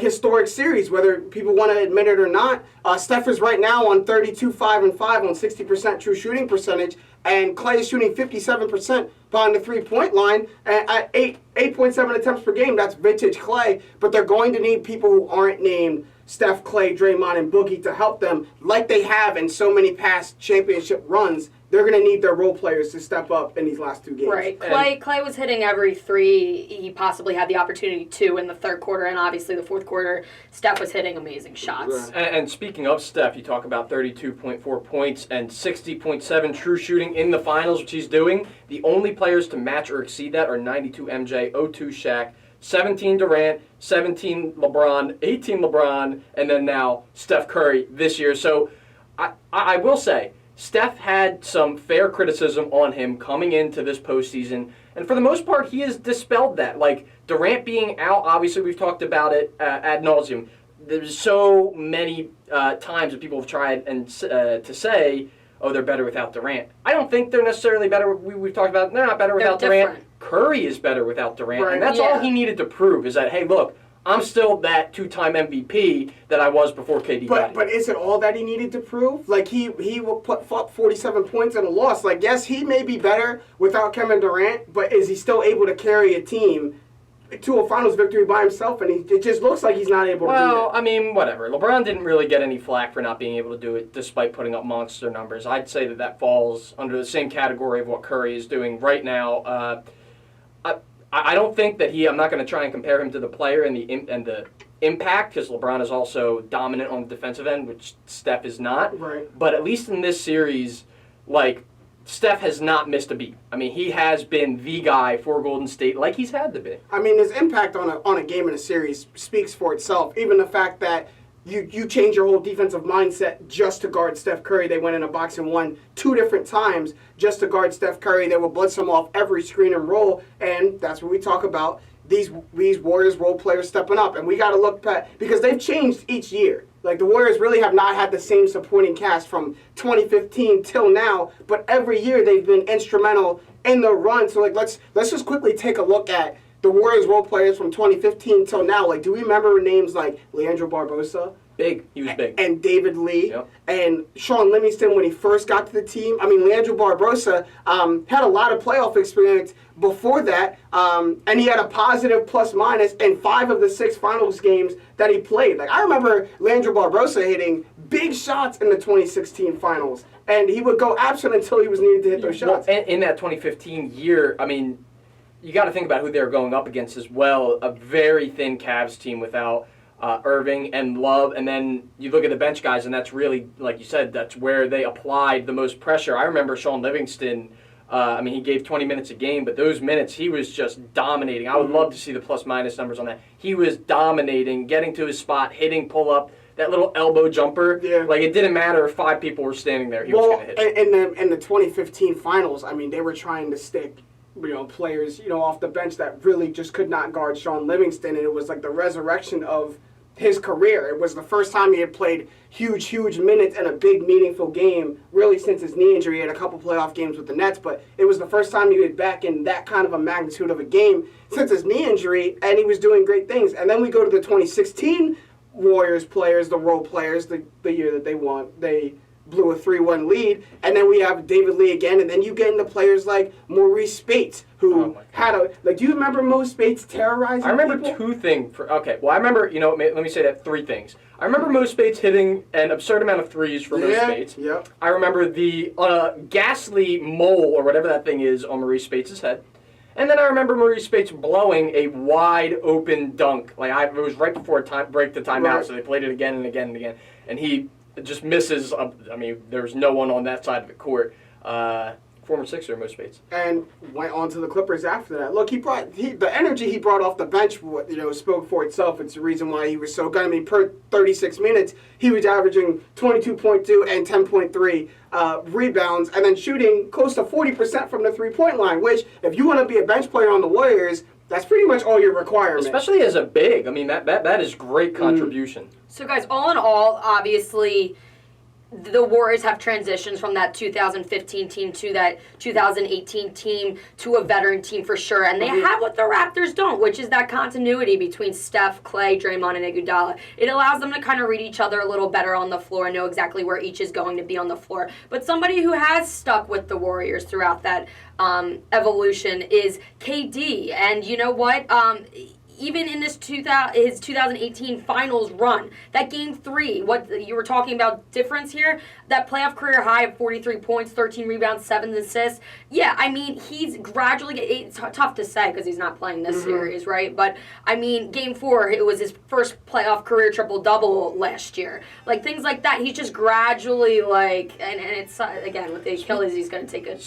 [SPEAKER 2] historic series, whether people want to admit it or not. Steph is right now on 32, 5 and 5 on 60% true shooting percentage, and Clay is shooting 57% behind the 3-point line at 8.7 attempts per game. That's vintage Clay, but they're going to need people who aren't named Steph, Clay, Draymond, and Boogie to help them like they have in so many past championship runs. They're going to need their role players to step up in these last two games.
[SPEAKER 1] Right. Clay was hitting every three he possibly had the opportunity to in the third quarter, and obviously the fourth quarter, Steph was hitting amazing shots.
[SPEAKER 2] Right.
[SPEAKER 3] And speaking of Steph, you talk about 32.4 points and 60.7 true shooting in the finals, which he's doing. The only players to match or exceed that are 92 MJ, 02 Shaq, 17 Durant, 17 LeBron, 18 LeBron, and then now Steph Curry this year. So I will say, Steph had some fair criticism on him coming into this postseason, and for the most part, he has dispelled that. Like, Durant being out, obviously we've talked about it ad nauseum. There's so many times that people have tried and to say, oh, they're better without Durant. I don't think they're necessarily better. We've talked about they're not better without Durant. Curry is better without Durant,
[SPEAKER 2] Right.
[SPEAKER 3] and that's all he needed to prove is that, hey, look, I'm still that two-time MVP that I was before KD got here.
[SPEAKER 2] But is it all that he needed to prove? Like, he will put 47 points in a loss. Like, yes, he may be better without Kevin Durant, but is he still able to carry a team to a finals victory by himself? And it just looks like he's not able to do
[SPEAKER 3] Well,
[SPEAKER 2] that.
[SPEAKER 3] I mean, whatever. LeBron didn't really get any flack for not being able to do it despite putting up monster numbers. I'd say that falls under the same category of what Curry is doing right now. I don't think that I'm not going to try and compare him to the player and the impact, because LeBron is also dominant on the defensive end, which Steph is not.
[SPEAKER 2] Right.
[SPEAKER 3] But at least in this series, like, Steph has not missed a beat. I mean, he has been the guy for Golden State like he's had to be.
[SPEAKER 2] I mean, his impact on a game in a series speaks for itself. Even the fact that you change your whole defensive mindset just to guard Steph Curry. They went in a box and won 2 different times just to guard Steph Curry. They will blitz him off every screen and roll, and that's what we talk about. These Warriors role players stepping up, and we got to look at, because they've changed each year. Like, the Warriors really have not had the same supporting cast from 2015 till now, but every year they've been instrumental in the run. So, like, let's just quickly take a look at the Warriors role players from 2015 till now. Like, do we remember names like Leandro Barbosa?
[SPEAKER 3] Big. He was big.
[SPEAKER 2] And David Lee.
[SPEAKER 3] Yep.
[SPEAKER 2] And Sean Livingston when he first got to the team. I mean, Leandro Barbosa had a lot of playoff experience before that, and he had a positive plus-minus in 5 of the 6 finals games that he played. Like, I remember Leandro Barbosa hitting big shots in the 2016 finals, and he would go absent until he was needed to hit those shots.
[SPEAKER 3] Well, in that 2015 year, I mean, you got to think about who they were going up against as well. A very thin Cavs team without Irving and Love, and then you look at the bench guys, and that's really, like you said, that's where they applied the most pressure. I remember Sean Livingston. I mean, he gave 20 minutes a game, but those minutes he was just dominating. I would love to see the plus-minus numbers on that. He was dominating, getting to his spot, hitting pull-up, that little elbow jumper.
[SPEAKER 2] Yeah.
[SPEAKER 3] Like, it didn't matter if 5 people were standing there. He was going to hit it.
[SPEAKER 2] In the 2015 finals, I mean, they were trying to stick, players, off the bench that really just could not guard Sean Livingston, and it was like the resurrection of his career. It was the first time he had played huge minutes in a big, meaningful game, really since his knee injury. He had a couple playoff games with the Nets, but it was the first time he was back in that kind of a magnitude of a game since his knee injury, and he was doing great things. And then we go to the 2016 Warriors players, the role players, the year that they won. They blew a 3-1 lead, and then we have David Lee again, and then you get into players like Maurice Spates, who had do you remember Mo Spates terrorizing
[SPEAKER 3] I remember
[SPEAKER 2] people?
[SPEAKER 3] 2 things. I remember, let me say that 3 things. I remember Mo Spates hitting an absurd amount of threes for Mo Spates.
[SPEAKER 2] Yep.
[SPEAKER 3] I remember the ghastly mole, or whatever that thing is, on Maurice Spates' head. And then I remember Maurice Spates blowing a wide-open dunk. It was right before break the timeout,
[SPEAKER 2] Right.
[SPEAKER 3] so they played it again and again and again. And he just misses. I mean, there's no one on that side of the court. Former Sixer, Mo Spates.
[SPEAKER 2] And went on to the Clippers after that. Look, the energy he brought off the bench, spoke for itself. It's the reason why he was so good. I mean, per 36 minutes, he was averaging 22.2 and 10.3 rebounds, and then shooting close to 40% from the three-point line, which, if you want to be a bench player on the Warriors, that's pretty much all your requirement.
[SPEAKER 3] Especially as a big. I mean, that is great contribution.
[SPEAKER 1] So, guys, all in all, obviously, the Warriors have transitions from that 2015 team to that 2018 team to a veteran team for sure. And they have what the Raptors don't, which is that continuity between Steph, Clay, Draymond, and Iguodala. It allows them to kind of read each other a little better on the floor and know exactly where each is going to be on the floor. But somebody who has stuck with the Warriors throughout that evolution is KD. And you know what? Even in his 2018 finals run, that game 3, what you were talking about difference here, that playoff career high of 43 points, 13 rebounds, 7 assists. Yeah, I mean, he's gradually, it's tough to say because he's not playing this series, right? But, I mean, game 4, it was his first playoff career triple-double last year. Like, things like that, he's just gradually, and it's, again, with the Achilles, he's going to take a...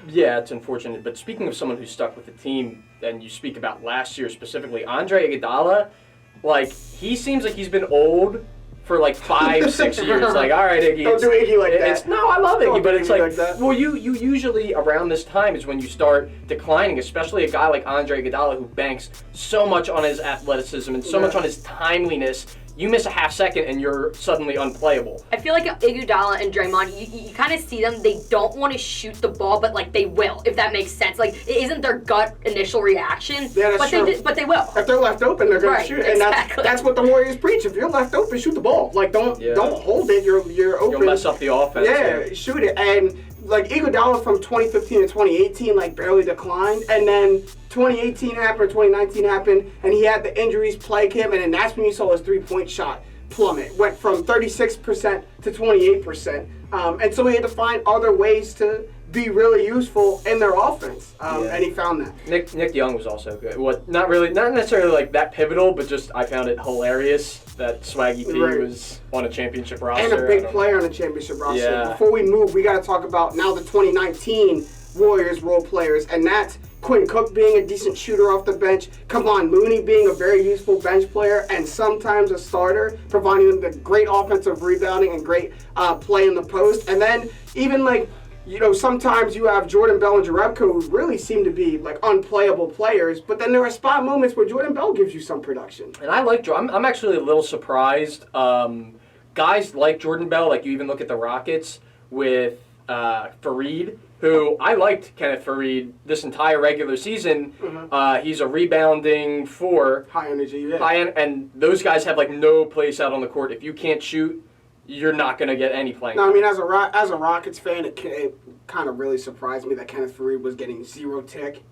[SPEAKER 3] Yeah, it's unfortunate. But speaking of someone who stuck with the team, and you speak about last year specifically, Andre Iguodala, he seems like he's been old for 5-6 years. All right, Iggy.
[SPEAKER 2] Don't do Iggy like that.
[SPEAKER 3] No, I love Iggy, but it's
[SPEAKER 2] like that.
[SPEAKER 3] Well, you usually around this time is when you start declining, especially a guy like Andre Iguodala who banks so much on his athleticism and so much on his timeliness. You miss a half second and you're suddenly unplayable.
[SPEAKER 1] I feel like Iguodala and Draymond, you kind of see them, they don't want to shoot the ball, but they will, if that makes sense. It isn't their gut initial reaction,
[SPEAKER 2] Yeah, that's true.
[SPEAKER 1] But they will.
[SPEAKER 2] If they're left open, they're going to shoot. And
[SPEAKER 1] exactly.
[SPEAKER 2] that's what the Warriors preach. If you're left open, shoot the ball. Don't hold it. You're open.
[SPEAKER 3] You'll mess up the offense.
[SPEAKER 2] Yeah, shoot it. And Iguodala from 2015 to 2018 barely declined, and then 2018 happened, 2019 happened, and he had the injuries plague him, and then that's when you saw his three-point shot plummet. Went from 36% to 28%. And so he had to find other ways to be really useful in their offense, and he found that.
[SPEAKER 3] Nick Young was also good. Not necessarily that pivotal, but just I found it hilarious that Swaggy P was on a championship roster.
[SPEAKER 2] And a big player on the championship roster.
[SPEAKER 3] Yeah.
[SPEAKER 2] Before we move, we got to talk about now the 2019 Warriors role players, and that's Quinn Cook being a decent shooter off the bench, Kevon Looney being a very useful bench player and sometimes a starter, providing them the great offensive rebounding and great play in the post. And then even sometimes you have Jordan Bell and Jerebko who really seem to be unplayable players, but then there are spot moments where Jordan Bell gives you some production.
[SPEAKER 3] And I like I'm actually a little surprised guys like Jordan Bell, like you even look at the Rockets with Fareed, who I liked Kenneth Fareed this entire regular season. He's a rebounding four.
[SPEAKER 2] High energy, yeah.
[SPEAKER 3] And those guys have like no place out on the court. If you can't shoot, you're not going to get any playing.
[SPEAKER 2] No, I mean, as a Rockets fan, it kind of really surprised me that Kenneth Fareed was getting 0 tick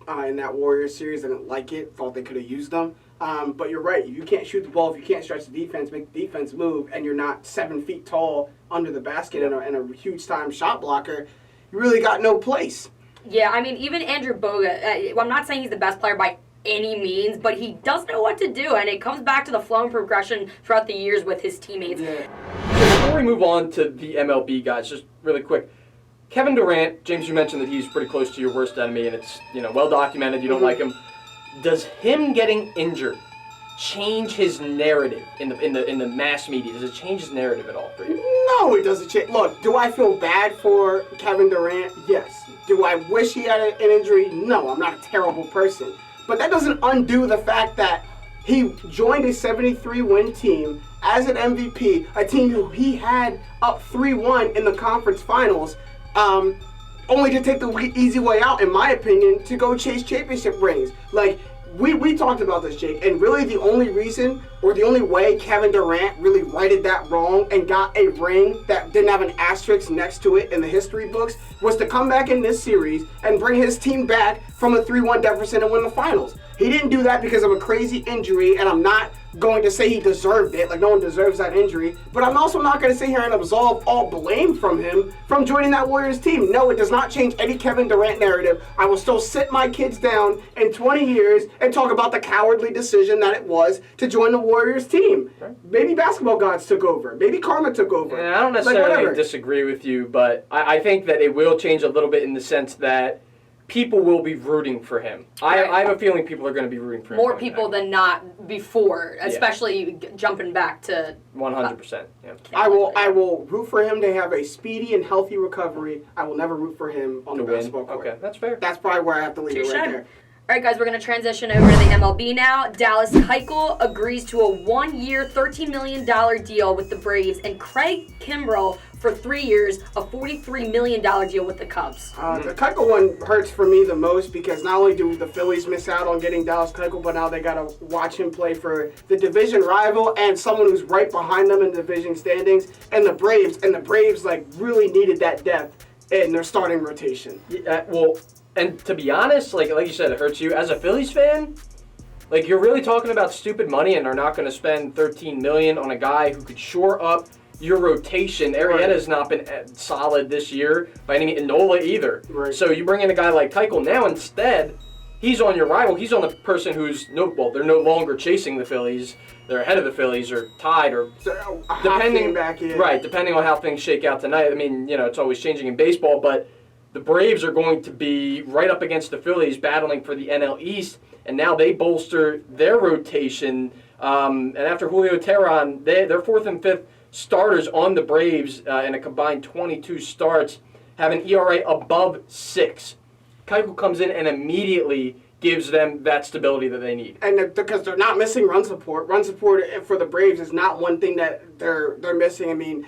[SPEAKER 2] in that Warriors series. I didn't like it. Thought they could have used them. But you're right. If you can't shoot the ball, if you can't stretch the defense, make the defense move, and you're not 7 feet tall under the basket and a huge-time shot blocker, you really got no place.
[SPEAKER 1] Yeah, I mean, even Andrew Bogut, I'm not saying he's the best player by any means, but he does know what to do, and it comes back to the flow and progression throughout the years with his teammates.
[SPEAKER 2] Yeah.
[SPEAKER 3] So before we move on to the MLB guys, just really quick, Kevin Durant, James, you mentioned that he's pretty close to your worst enemy, and it's well documented. You don't like him. Does him getting injured change his narrative in the mass media? Does it change his narrative at all for you?
[SPEAKER 2] No, it doesn't change. Look, do I feel bad for Kevin Durant? Yes. Do I wish he had an injury? No, I'm not a terrible person. But that doesn't undo the fact that he joined a 73-win team as an MVP, a team who he had up 3-1 in the conference finals, only to take the easy way out, in my opinion, to go chase championship rings. Like, we talked about this, Jake, and really the only reason or the only way Kevin Durant really righted that wrong and got a ring that didn't have an asterisk next to it in the history books was to come back in this series and bring his team back from a 3-1 deficit and win the finals. He didn't do that because of a crazy injury, and I'm not going to say he deserved it, like no one deserves that injury, but I'm also not going to sit here and absolve all blame from him from joining that Warriors team. No, it does not change any Kevin Durant narrative. I will still sit my kids down in 20 years and talk about the cowardly decision that it was to join the Warriors team. Right. Maybe basketball gods took over. Maybe karma took over.
[SPEAKER 3] Yeah, I don't necessarily disagree with you, but I think that it will change a little bit in the sense that people will be rooting for him.
[SPEAKER 1] Right.
[SPEAKER 3] I have a feeling people are going to be rooting for him.
[SPEAKER 1] More people than not before, especially jumping back to
[SPEAKER 3] 100%. Yeah.
[SPEAKER 2] I will root for him to have a speedy and healthy recovery. I will never root for him on the basketball court.
[SPEAKER 3] Okay, that's fair.
[SPEAKER 2] That's probably where I have to leave it right there.
[SPEAKER 1] All right, guys, we're going to transition over to the MLB now. Dallas Keuchel agrees to a 1-year, $13 million deal with the Braves, and Craig Kimbrell for 3 years, a $43 million deal with the Cubs.
[SPEAKER 2] The Keuchel one hurts for me the most because not only do the Phillies miss out on getting Dallas Keuchel, but now they got to watch him play for the division rival and someone who's right behind them in the division standings, and the Braves like really needed that depth in their starting rotation.
[SPEAKER 3] Yeah, well, and to be honest, like you said, it hurts you. As a Phillies fan, like you're really talking about stupid money and are not going to spend $13 million on a guy who could shore up your rotation. Arrieta's not been solid this year by any means, and Nola either.
[SPEAKER 2] Right.
[SPEAKER 3] So you bring in a guy like Keuchel. Now instead, he's on your rival. He's on the person who's they're no longer chasing the Phillies. They're ahead of the Phillies or tied or depending on how things shake out tonight. I mean, it's always changing in baseball, but the Braves are going to be right up against the Phillies battling for the NL East, and now they bolster their rotation. And after Julio Teheran, their fourth and fifth starters on the Braves in a combined 22 starts have an ERA above 6. Keuchel comes in and immediately gives them that stability that they need.
[SPEAKER 2] And because they're not missing run support. Run support for the Braves is not one thing that they're missing. I mean,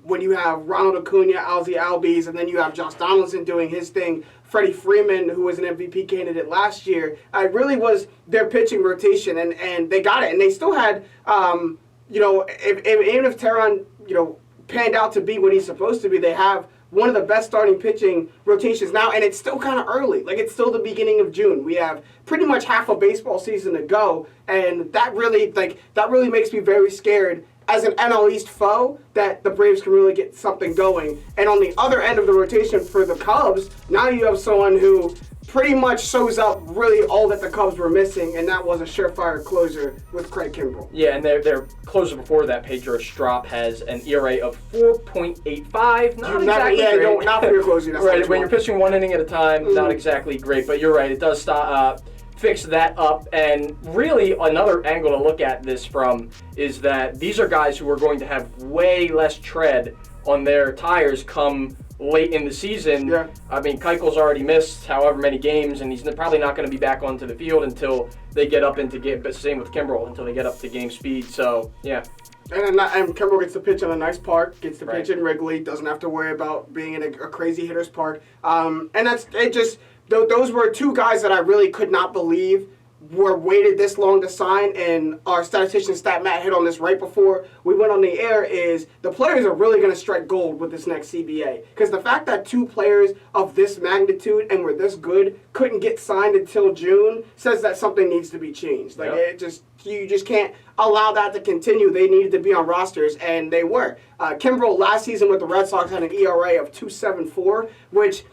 [SPEAKER 2] when you have Ronald Acuna, Ozzie Albies, and then you have Josh Donaldson doing his thing, Freddie Freeman, who was an MVP candidate last year, it really was their pitching rotation, and they got it. And they still had, even if Teheran, panned out to be what he's supposed to be, they have one of the best starting pitching rotations now, and it's still kind of early. Like, it's still the beginning of June. We have pretty much half a baseball season to go, and that really makes me very scared as an NL East foe that the Braves can really get something going. And on the other end of the rotation for the Cubs, now you have someone who pretty much shows up really all that the Cubs were missing, and that was a surefire closer with Craig Kimbrell.
[SPEAKER 3] Yeah, and their closer before that, Pedro Strop, has an ERA of 4.85. Not exactly great.
[SPEAKER 2] Not for your closing. That's
[SPEAKER 3] right, when you're pitching one inning at a time, not exactly great. But you're right, it does fix that up. And really, another angle to look at this from is that these are guys who are going to have way less tread on their tires come late in the season.
[SPEAKER 2] Yeah.
[SPEAKER 3] I mean, Keichel's already missed however many games, and he's probably not going to be back onto the field until they get up into game. But same with Kimbrel until they get up to game speed. So yeah.
[SPEAKER 2] And Kimbrel gets to pitch in a nice park, gets to
[SPEAKER 3] Right.
[SPEAKER 2] pitch in Wrigley, doesn't have to worry about being in a crazy hitter's park. And those were two guys that I really could not believe were waited this long to sign, and our statistician Stat Matt hit on this right before we went on the air, is the players are really going to strike gold with this next CBA. Because the fact that two players of this magnitude and were this good couldn't get signed until June says that something needs to be changed. Like you just can't allow that to continue. They needed to be on rosters, and they were. Kimbrel last season with the Red Sox had an ERA of 2.74, which,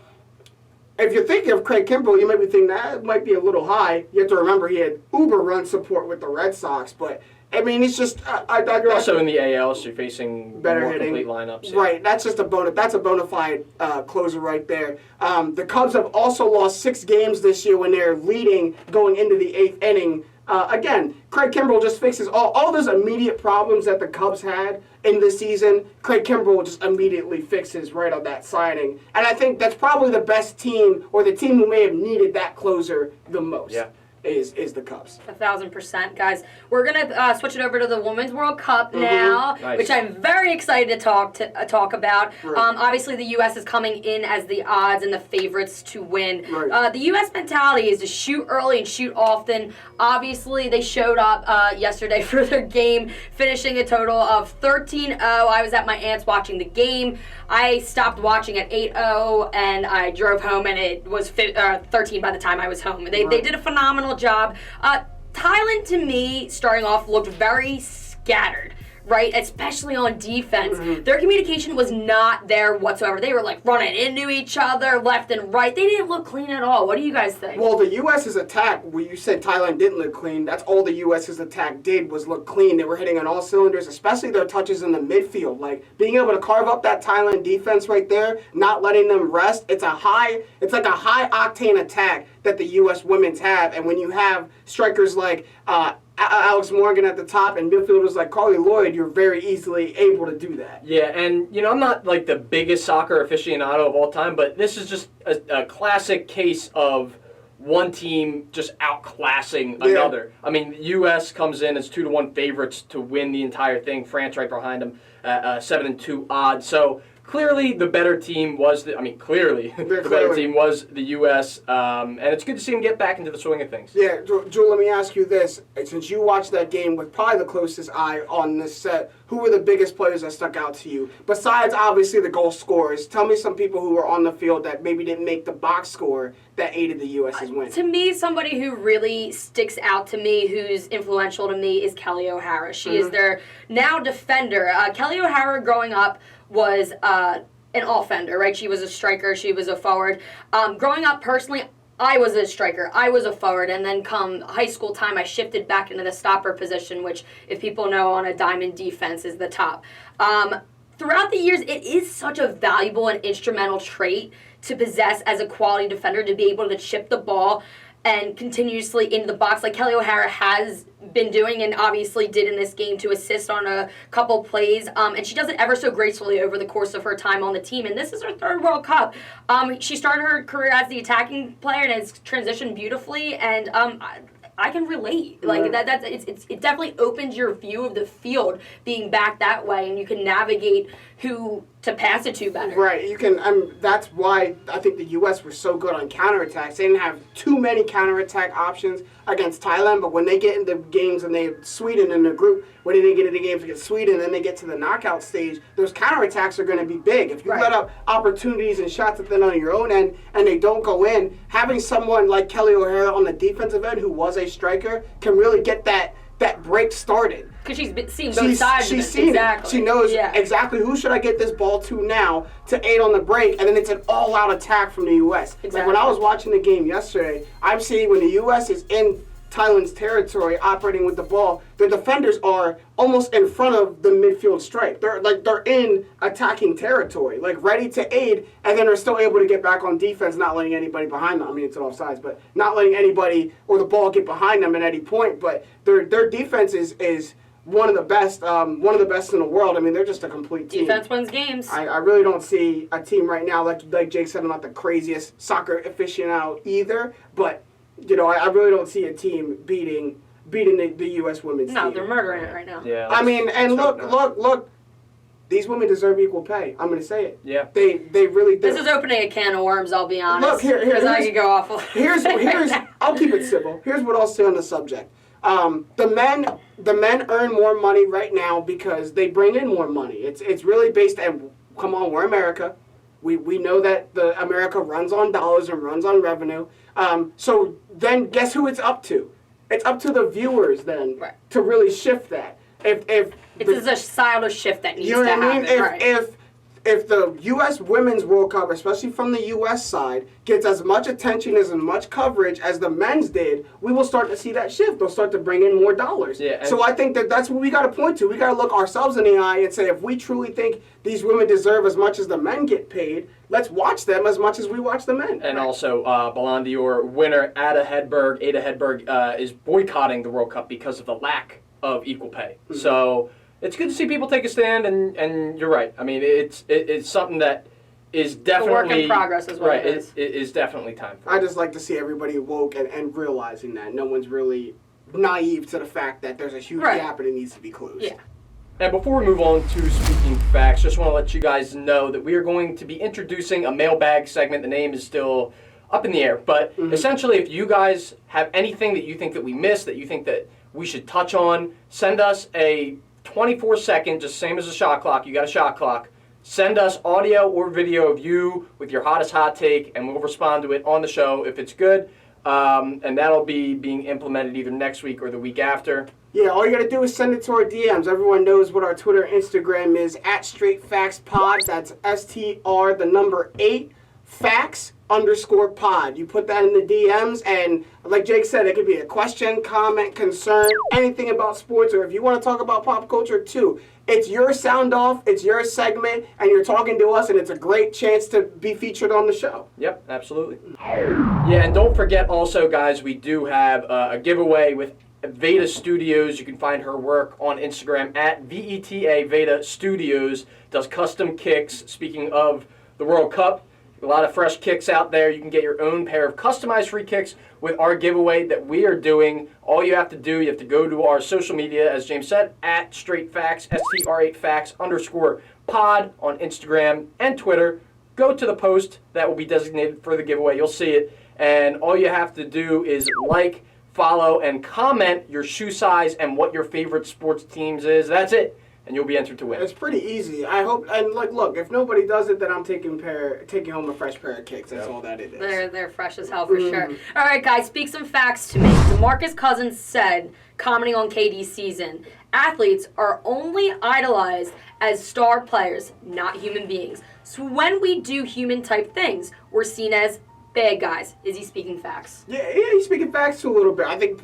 [SPEAKER 2] if you're thinking of Craig Kimbrel, you might be thinking that might be a little high. You have to remember he had uber run support with the Red Sox, but I mean it's just
[SPEAKER 3] You're also in the AL, so you're facing
[SPEAKER 2] better
[SPEAKER 3] more
[SPEAKER 2] hitting
[SPEAKER 3] complete lineups.
[SPEAKER 2] Right, that's just a bona fide closer right there. The Cubs have also lost 6 games this year when they're leading going into the 8th inning. Again, Craig Kimbrel just fixes all those immediate problems that the Cubs had in this season. Craig Kimbrel just immediately fixes right on that signing. And I think that's probably the best team, or the team who may have needed that closer the most.
[SPEAKER 3] Yeah.
[SPEAKER 2] Is the Cubs.
[SPEAKER 1] 1,000%, guys. We're gonna switch it over to the Women's World Cup now,
[SPEAKER 3] Nice.
[SPEAKER 1] which I'm very excited to talk about.
[SPEAKER 2] Right.
[SPEAKER 1] Obviously, the U.S. is coming in as the odds and the favorites to win.
[SPEAKER 2] Right.
[SPEAKER 1] The U.S. mentality is to shoot early and shoot often. Obviously, they showed up yesterday for their game, finishing a total of 13-0. I was at my aunt's watching the game. I stopped watching at 8-0, and I drove home, and it was 13 by the time I was home. They did a phenomenal job. Thailand, to me, starting off, looked very scattered, right? Especially on defense. Their communication was not there whatsoever. They were like running into each other left and right. They didn't look clean at all. What do you guys think?
[SPEAKER 2] Well, the U.S.'s attack, where you said Thailand didn't look clean, that's all the U.S.'s attack did was look clean. They were hitting on all cylinders, especially their touches in the midfield. Like, being able to carve up that Thailand defense right there, not letting them rest, it's like a high-octane attack that the U.S. women's have. And when you have strikers like Alex Morgan at the top and midfielders like Carly Lloyd, you're very easily able to do that.
[SPEAKER 3] Yeah, and I'm not like the biggest soccer aficionado of all time, but this is just a classic case of one team just outclassing another. I mean, the U.S. comes in as 2-1 favorites to win the entire thing. France right behind them, 7-2 odds. So clearly the better team was better team was the U.S. And it's good to see them get back into the swing of things.
[SPEAKER 2] Yeah, Jewel, let me ask you this. Since you watched that game with probably the closest eye on this set, who were the biggest players that stuck out to you? Besides, obviously, the goal scorers. Tell me some people who were on the field that maybe didn't make the box score that aided the U.S.'s win.
[SPEAKER 1] To me, somebody who really sticks out to me, who's influential to me, is Kelly O'Hara. She is their now defender. Kelly O'Hara, growing up, was an all-fender, right? She was a striker. She was a forward. Growing up, personally, I was a striker. I was a forward, and then come high school time, I shifted back into the stopper position, which, if people know, on a diamond defense is the top. Throughout the years, it is such a valuable and instrumental trait to possess as a quality defender, to be able to chip the ball and continuously into the box like Kelly O'Hara has been doing, and obviously did in this game, to assist on a couple plays. And she does it ever so gracefully over the course of her time on the team. And this is her 3rd World Cup. She started her career as the attacking player and has transitioned beautifully. And I can relate. Like it definitely opens your view of the field being back that way, and you can navigate who to pass it to better.
[SPEAKER 2] Right, you can. That's why I think the U.S. were so good on counterattacks. They didn't have too many counterattack options against Thailand, but when they get into games and they have Sweden in the group, when they get into games against Sweden, and then they get to the knockout stage, those counterattacks are going to be big. If you let up opportunities and shots at them on your own end and they don't go in, having someone like Kelly O'Hara on the defensive end, who was a striker, can really get that break started.
[SPEAKER 1] Because she's seen both sides of it.
[SPEAKER 2] She's seen
[SPEAKER 1] exactly.
[SPEAKER 2] it. She knows exactly who should I get this ball to now to aid on the break, and then it's an all-out attack from the U.S.
[SPEAKER 1] Exactly.
[SPEAKER 2] Like when I was watching the game yesterday, I'm seeing when the U.S. is in Thailand's territory operating with the ball, the defenders are almost in front of the midfield stripe. They're in attacking territory, like ready to aid, and then they're still able to get back on defense, not letting anybody behind them. I mean, it's an offsides, but not letting anybody or the ball get behind them at any point. But their defense is one of the best in the world. I mean, they're just a complete team.
[SPEAKER 1] Defense wins games.
[SPEAKER 2] I really don't see a team right now, like Jake said, I'm not the craziest soccer aficionado either, but, you know, I really don't see a team beating the U.S. women's team.
[SPEAKER 1] No, they're murdering it right now.
[SPEAKER 3] Yeah.
[SPEAKER 2] I mean, and look, these women deserve equal pay. I'm going to say it.
[SPEAKER 3] Yeah.
[SPEAKER 2] They really do.
[SPEAKER 1] This is opening a can of worms, I'll be honest.
[SPEAKER 2] Look, here's
[SPEAKER 1] I could go off.
[SPEAKER 2] here's I'll keep it simple. Here's what I'll say on the subject. The men earn more money right now because they bring in more money. It's really based on, come on, we're America. We know that America runs on dollars and runs on revenue. So then guess who it's up to? It's up to the viewers then to really shift that. It's
[SPEAKER 1] a societal shift that needs
[SPEAKER 2] you know
[SPEAKER 1] to
[SPEAKER 2] what I mean?
[SPEAKER 1] happen.
[SPEAKER 2] If the U.S. Women's World Cup, especially from the U.S. side, gets as much attention, as much coverage as the men's did, we will start to see that shift. They'll start to bring in more dollars.
[SPEAKER 3] Yeah,
[SPEAKER 2] so I think that's what we got to point to. We got to look ourselves in the eye and say, if we truly think these women deserve as much as the men get paid, let's watch them as much as we watch the men.
[SPEAKER 3] And also, Ballon d'Or winner Ada Hedberg is boycotting the World Cup because of the lack of equal pay. Mm-hmm. So it's good to see people take a stand, and you're right. I mean, it's something that is definitely
[SPEAKER 1] a work in progress is what
[SPEAKER 3] right.
[SPEAKER 1] it is.
[SPEAKER 3] It is definitely time for
[SPEAKER 2] I just like to see everybody woke and realizing that no one's really naive to the fact that there's a huge gap and it needs to be closed.
[SPEAKER 1] Yeah.
[SPEAKER 3] And before we move on to Speaking Facts, just want to let you guys know that we are going to be introducing a mailbag segment. The name is still up in the air, but essentially, if you guys have anything that you think that we missed, that you think that we should touch on, send us a 24-second, just same as a shot clock. You got a shot clock. Send us audio or video of you with your hottest hot take, and we'll respond to it on the show if it's good. And that'll be being implemented either next week or the week after.
[SPEAKER 2] Yeah, all you got to do is send it to our DMs. Everyone knows what our Twitter and Instagram is, @StraightFactsPod. That's STR, the number 8, facts_pod. You put that in the DMs, and like Jake said, it could be a question, comment, concern, anything about sports, or if you want to talk about pop culture too. It's your sound off, it's your segment, and you're talking to us, and it's a great chance to be featured on the show.
[SPEAKER 3] Yep, absolutely. Yeah, and don't forget also, guys, we do have a giveaway with Veda Studios. You can find her work on Instagram @VETA Veda Studios. Does custom kicks. Speaking of the World Cup, a lot of fresh kicks out there. You can get your own pair of customized free kicks with our giveaway that we are doing. All you have to do, you have to go to our social media, as James said, @StraightFacts, STR8Facts_pod on Instagram and Twitter. Go to the post that will be designated for the giveaway. You'll see it. And all you have to do is like, follow, and comment your shoe size and what your favorite sports teams is. That's it. And you'll be entered to win.
[SPEAKER 2] It's pretty easy. I hope, and like, look, if nobody does it, then I'm taking home a fresh pair of kicks. That's all that it is.
[SPEAKER 1] They're fresh as hell for sure. All right, guys, speak some facts to me. DeMarcus Cousins said, commenting on KD's season, athletes are only idolized as star players, not human beings. So when we do human-type things, we're seen as bad guys. Is he speaking facts?
[SPEAKER 2] Yeah, he's speaking facts to a little bit. I think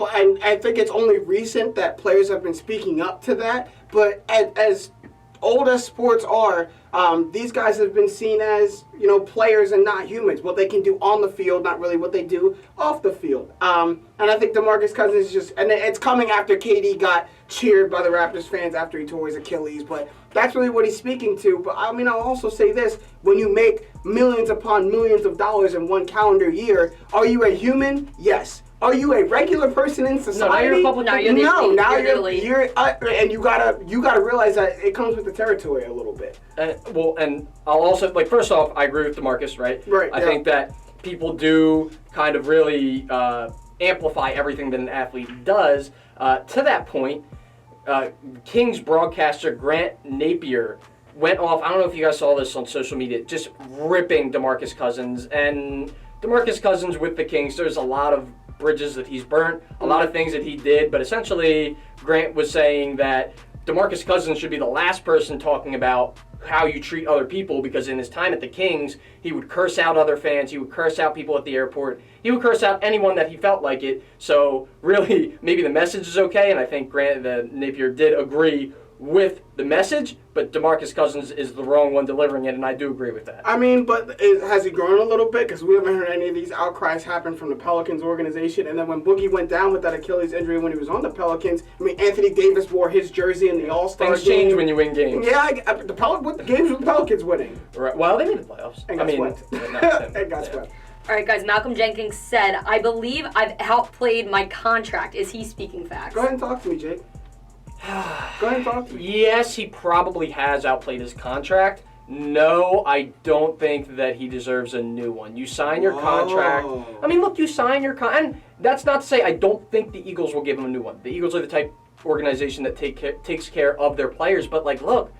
[SPEAKER 2] it's only recent that players have been speaking up to that. But as old as sports are, these guys have been seen as, you know, players and not humans. What they can do on the field, not really what they do off the field. And I think DeMarcus Cousins is just, and it's coming after KD got cheered by the Raptors fans after he tore his Achilles. But that's really what he's speaking to. But I mean, I'll also say this: when you make millions upon millions of dollars in one calendar year, are you a human? Yes. Are you a regular person in society?
[SPEAKER 3] No, you're a public.
[SPEAKER 1] No, you're the elite.
[SPEAKER 2] now
[SPEAKER 1] You're the elite.
[SPEAKER 2] and you gotta realize that it comes with the territory a little bit.
[SPEAKER 3] And I'll also, like, first off, I agree with DeMarcus, right?
[SPEAKER 2] Right.
[SPEAKER 3] I think that people do kind of really amplify everything that an athlete does. To that point, Kings broadcaster Grant Napier went off. I don't know if you guys saw this on social media, just ripping DeMarcus Cousins. And DeMarcus Cousins with the Kings, there's a lot of bridges that he's burnt, a lot of things that he did, but essentially Grant was saying that DeMarcus Cousins should be the last person talking about how you treat other people, because in his time at the Kings, he would curse out other fans, he would curse out people at the airport, he would curse out anyone that he felt like it. So really, maybe the message is okay, and I think Grant Napier did agree with the message, but DeMarcus Cousins is the wrong one delivering it, and I do agree with that.
[SPEAKER 2] I mean, but has he grown a little bit? Because we haven't heard any of these outcries happen from the Pelicans organization. And then when Boogie went down with that Achilles injury when he was on the Pelicans, I mean, Anthony Davis wore his jersey in the All-Star
[SPEAKER 3] Things
[SPEAKER 2] game.
[SPEAKER 3] change when you win games.
[SPEAKER 2] Yeah, the games with the Pelicans winning.
[SPEAKER 3] Right. Well, they made the playoffs.
[SPEAKER 2] And got swept. And got swept.
[SPEAKER 1] All right, guys. Malcolm Jenkins said, "I believe I've outplayed my contract." Is he speaking facts?
[SPEAKER 2] Go ahead and talk to me, Jake. Go ahead and talk to me.
[SPEAKER 3] Yes, he probably has outplayed his contract. No, I don't think that he deserves a new one. You sign your contract. I mean, look, you sign your and that's not to say I don't think the Eagles will give him a new one. The Eagles are the type of organization that takes care of their players. But, like, look,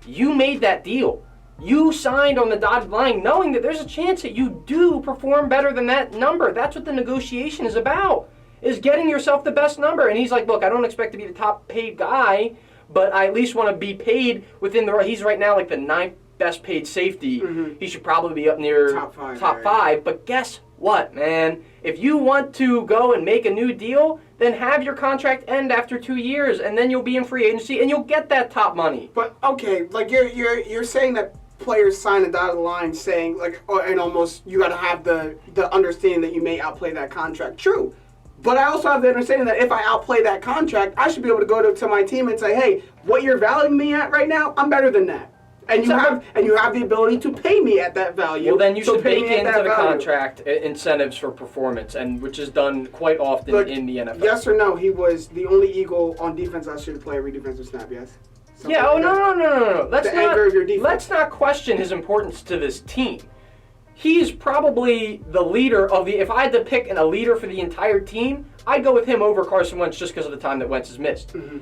[SPEAKER 3] you made that deal. You signed on the dotted line knowing that there's a chance that you do perform better than that number. That's what the negotiation is about, is getting yourself the best number. And he's like, look, I don't expect to be the top paid guy, but I at least want to be paid within the... He's right now like the 9th best paid safety.
[SPEAKER 2] Mm-hmm.
[SPEAKER 3] He should probably be up near top five. But guess what, man? If you want to go and make a new deal, then have your contract end after 2 years, and then you'll be in free agency, and you'll get that top money.
[SPEAKER 2] But, okay, like, you're saying that players sign a dotted line saying, like, and almost you got to have the understanding that you may outplay that contract. True. But I also have the understanding that if I outplay that contract, I should be able to go to my team and say, hey, what you're valuing me at right now, I'm better than that. And you have the ability to pay me at that value.
[SPEAKER 3] Well, then you should bake into the
[SPEAKER 2] value.
[SPEAKER 3] contract incentives for performance, and which is done quite often in the NFL.
[SPEAKER 2] Yes or no, he was the only Eagle on defense last year to play every defensive snap, yes?
[SPEAKER 3] Yeah, no. Let's not question his importance to this team. He's probably the leader of the... If I had to pick a leader for the entire team, I'd go with him over Carson Wentz just because of the time that Wentz has missed.
[SPEAKER 2] Mm-hmm.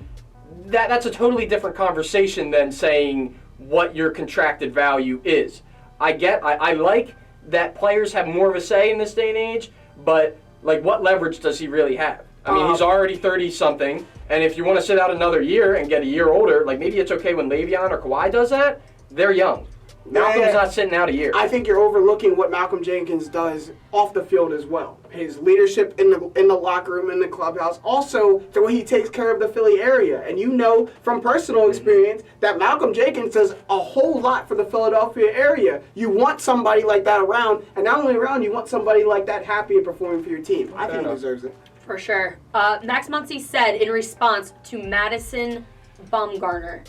[SPEAKER 3] That's a totally different conversation than saying what your contracted value is. I like that players have more of a say in this day and age, but, like, what leverage does he really have? I mean, he's already 30-something, and if you want to sit out another year and get a year older, like, maybe it's okay when Le'Veon or Kawhi does that. They're young. Malcolm's not sitting out a year.
[SPEAKER 2] I think you're overlooking what Malcolm Jenkins does off the field as well. His leadership in the locker room, in the clubhouse, also the way he takes care of the Philly area. And you know from personal experience that Malcolm Jenkins does a whole lot for the Philadelphia area. You want somebody like that around, and not only around, you want somebody like that happy and performing for your team. I think he deserves it.
[SPEAKER 1] For sure. Max Muncy said in response to Madison Bumgarner,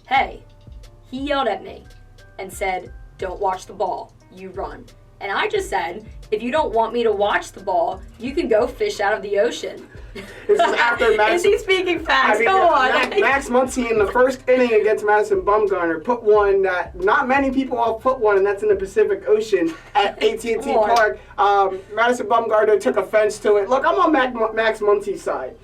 [SPEAKER 1] hey, he yelled at me and said, don't watch the ball, you run. And I just said, if you don't want me to watch the ball, you can go fish out of the ocean.
[SPEAKER 2] This is after Max.
[SPEAKER 1] Is he speaking facts? Go on.
[SPEAKER 2] Max Muncy in the first inning against Madison Bumgarner put one that not many people all put one, and that's in the Pacific Ocean at AT&T Park. Madison Bumgarner took offense to it. Look, I'm on Max Muncy's side.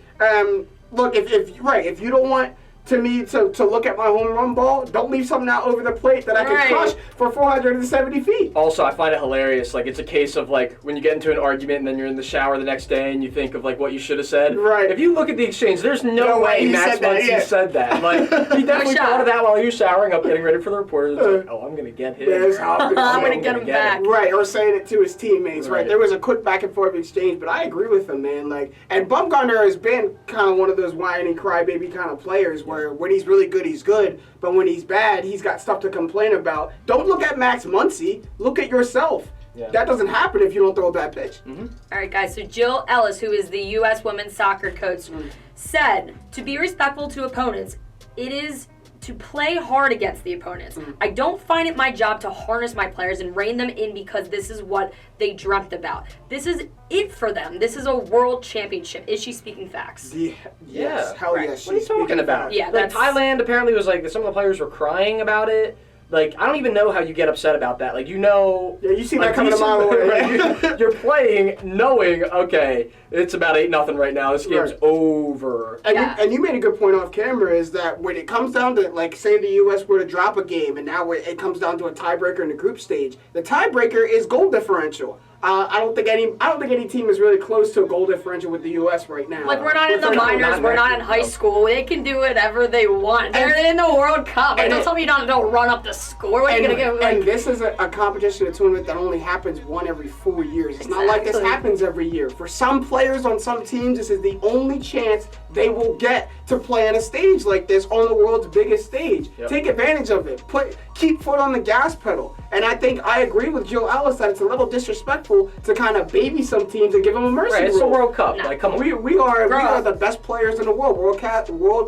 [SPEAKER 2] Look, if you don't want to look at my home run ball, don't leave something out over the plate that I can crush for 470 feet.
[SPEAKER 3] Also, I find it hilarious. Like, it's a case of, like, when you get into an argument and then you're in the shower the next day and you think of, like, what you should have said.
[SPEAKER 2] Right.
[SPEAKER 3] If you look at the exchange, there's no way Max Muncy said that. Like, he definitely thought of that while he was showering up, getting ready for the reporters. It's like, oh, I'm going to get him.
[SPEAKER 1] I'm going to get him back.
[SPEAKER 2] Right, or saying it to his teammates. Right. There was a quick back and forth exchange, but I agree with him, man. Like, and Bumgarner has been kind of one of those whine and crybaby kind of players where when he's really good, he's good, but when he's bad, he's got stuff to complain about. Don't look at Max Muncy. Look at yourself. Yeah. That doesn't happen if you don't throw a bad pitch.
[SPEAKER 1] Mm-hmm. All right, guys. So Jill Ellis, who is the U.S. women's soccer coach, said, to be respectful to opponents, it is to play hard against the opponents. I don't find it my job to harness my players and rein them in because this is what they dreamt about. This is it for them. This is a world championship. Is she speaking facts?
[SPEAKER 2] Yes. Hell yes.
[SPEAKER 3] What are you talking about?
[SPEAKER 1] Yeah,
[SPEAKER 3] like, Thailand apparently was like, some of the players were crying about it. Like, I don't even know how you get upset about that. Like, you know...
[SPEAKER 2] Yeah, you see that coming a mile away.
[SPEAKER 3] Right? You're playing knowing, okay, it's about 8-0 right now. This game's over.
[SPEAKER 2] And you made a good point off camera is that when it comes down to, like, say the U.S. were to drop a game and now it comes down to a tiebreaker in the group stage, the tiebreaker is goal differential. I don't think any team is really close to a goal differential with the U.S. right now.
[SPEAKER 1] Like, we're not in the minors, we're not in high school. They can do whatever they want. They're in the World Cup. Like, don't tell me you don't run up the score. What are you going to get?
[SPEAKER 2] And this is a competition, a tournament that only happens one every 4 years. It's not like this happens every year. For some players on some teams, this is the only chance they will get to play on a stage like this, on the world's biggest stage.
[SPEAKER 3] Yep.
[SPEAKER 2] Take advantage of it. Keep foot on the gas pedal. And I think I agree with Joe Ellis that it's a little disrespectful to kind of baby some teams and give them a mercy
[SPEAKER 3] Right, it's the
[SPEAKER 2] rule.
[SPEAKER 3] World Cup.
[SPEAKER 1] No.
[SPEAKER 3] Like, come on.
[SPEAKER 2] We are the best players in the world, world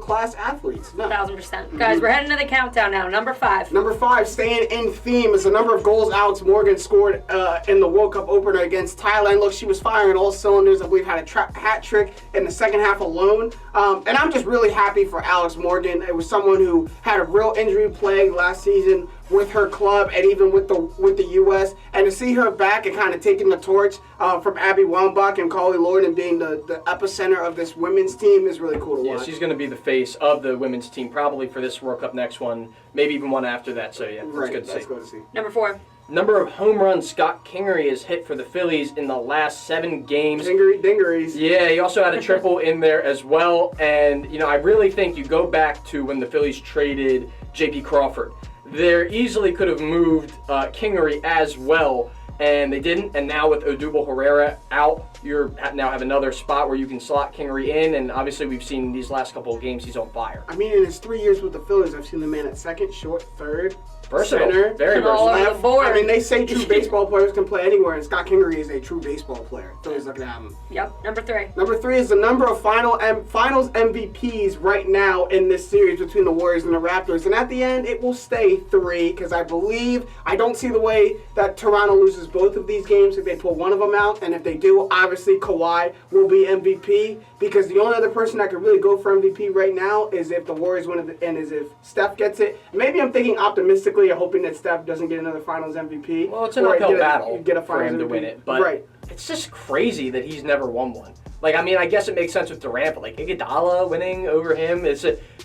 [SPEAKER 2] class athletes. No.
[SPEAKER 1] 1,000%. Guys, we're heading to the countdown now. Number 5.
[SPEAKER 2] Number 5, staying in theme, is the number of goals Alex Morgan scored in the World Cup opener against Thailand. Look, she was firing all cylinders. I believe had a hat trick in the second half alone. And I'm just really happy for Alex Morgan. It was someone who had a real injury plague last season with her club and even with the U.S. And to see her back and kind of taking the torch from Abby Wambach and Carly Lloyd and being the epicenter of this women's team is really cool to watch.
[SPEAKER 3] Yeah, she's going to be the face of the women's team probably for this World Cup next one, maybe even one after that. So, yeah,
[SPEAKER 2] Right,
[SPEAKER 3] that's good to see.
[SPEAKER 1] Number 4.
[SPEAKER 3] Number of home runs Scott Kingery has hit for the Phillies in the last 7 games.
[SPEAKER 2] Dingeries.
[SPEAKER 3] Yeah, he also had a triple in there as well. And, I really think you go back to when the Phillies traded J.P. Crawford. They easily could have moved Kingery as well, and they didn't. And now with Odubel Herrera out, you now have another spot where you can slot Kingery in. And obviously, we've seen these last couple of games he's on fire.
[SPEAKER 2] I mean, in his 3 years with the Phillies, I've seen the man at second, short, third,
[SPEAKER 3] Versatile,
[SPEAKER 2] center,
[SPEAKER 3] very
[SPEAKER 1] all
[SPEAKER 3] versatile.
[SPEAKER 1] over the board.
[SPEAKER 2] I mean, they say true baseball players can play anywhere, and Scott Kingery is a true baseball player. Phillies looking at him.
[SPEAKER 1] Yep. Number 3.
[SPEAKER 2] Number 3 is the number of finals MVPs right now in this series between the Warriors and the Raptors. And at the end, it will stay 3 because I don't see the way that Toronto loses both of these games if they pull one of them out. And if they do, obviously Kawhi will be MVP because the only other person that could really go for MVP right now is if the Warriors win it and is if Steph gets it. Maybe I'm thinking optimistically or hoping that Steph doesn't get another finals MVP.
[SPEAKER 3] Well, it's an
[SPEAKER 2] or
[SPEAKER 3] uphill battle
[SPEAKER 2] get a
[SPEAKER 3] for him
[SPEAKER 2] finals
[SPEAKER 3] to
[SPEAKER 2] MVP.
[SPEAKER 3] win it. But
[SPEAKER 2] right.
[SPEAKER 3] it's just crazy that he's never won one. Like, I mean, I guess it makes sense with Durant, but like Iguodala winning over him,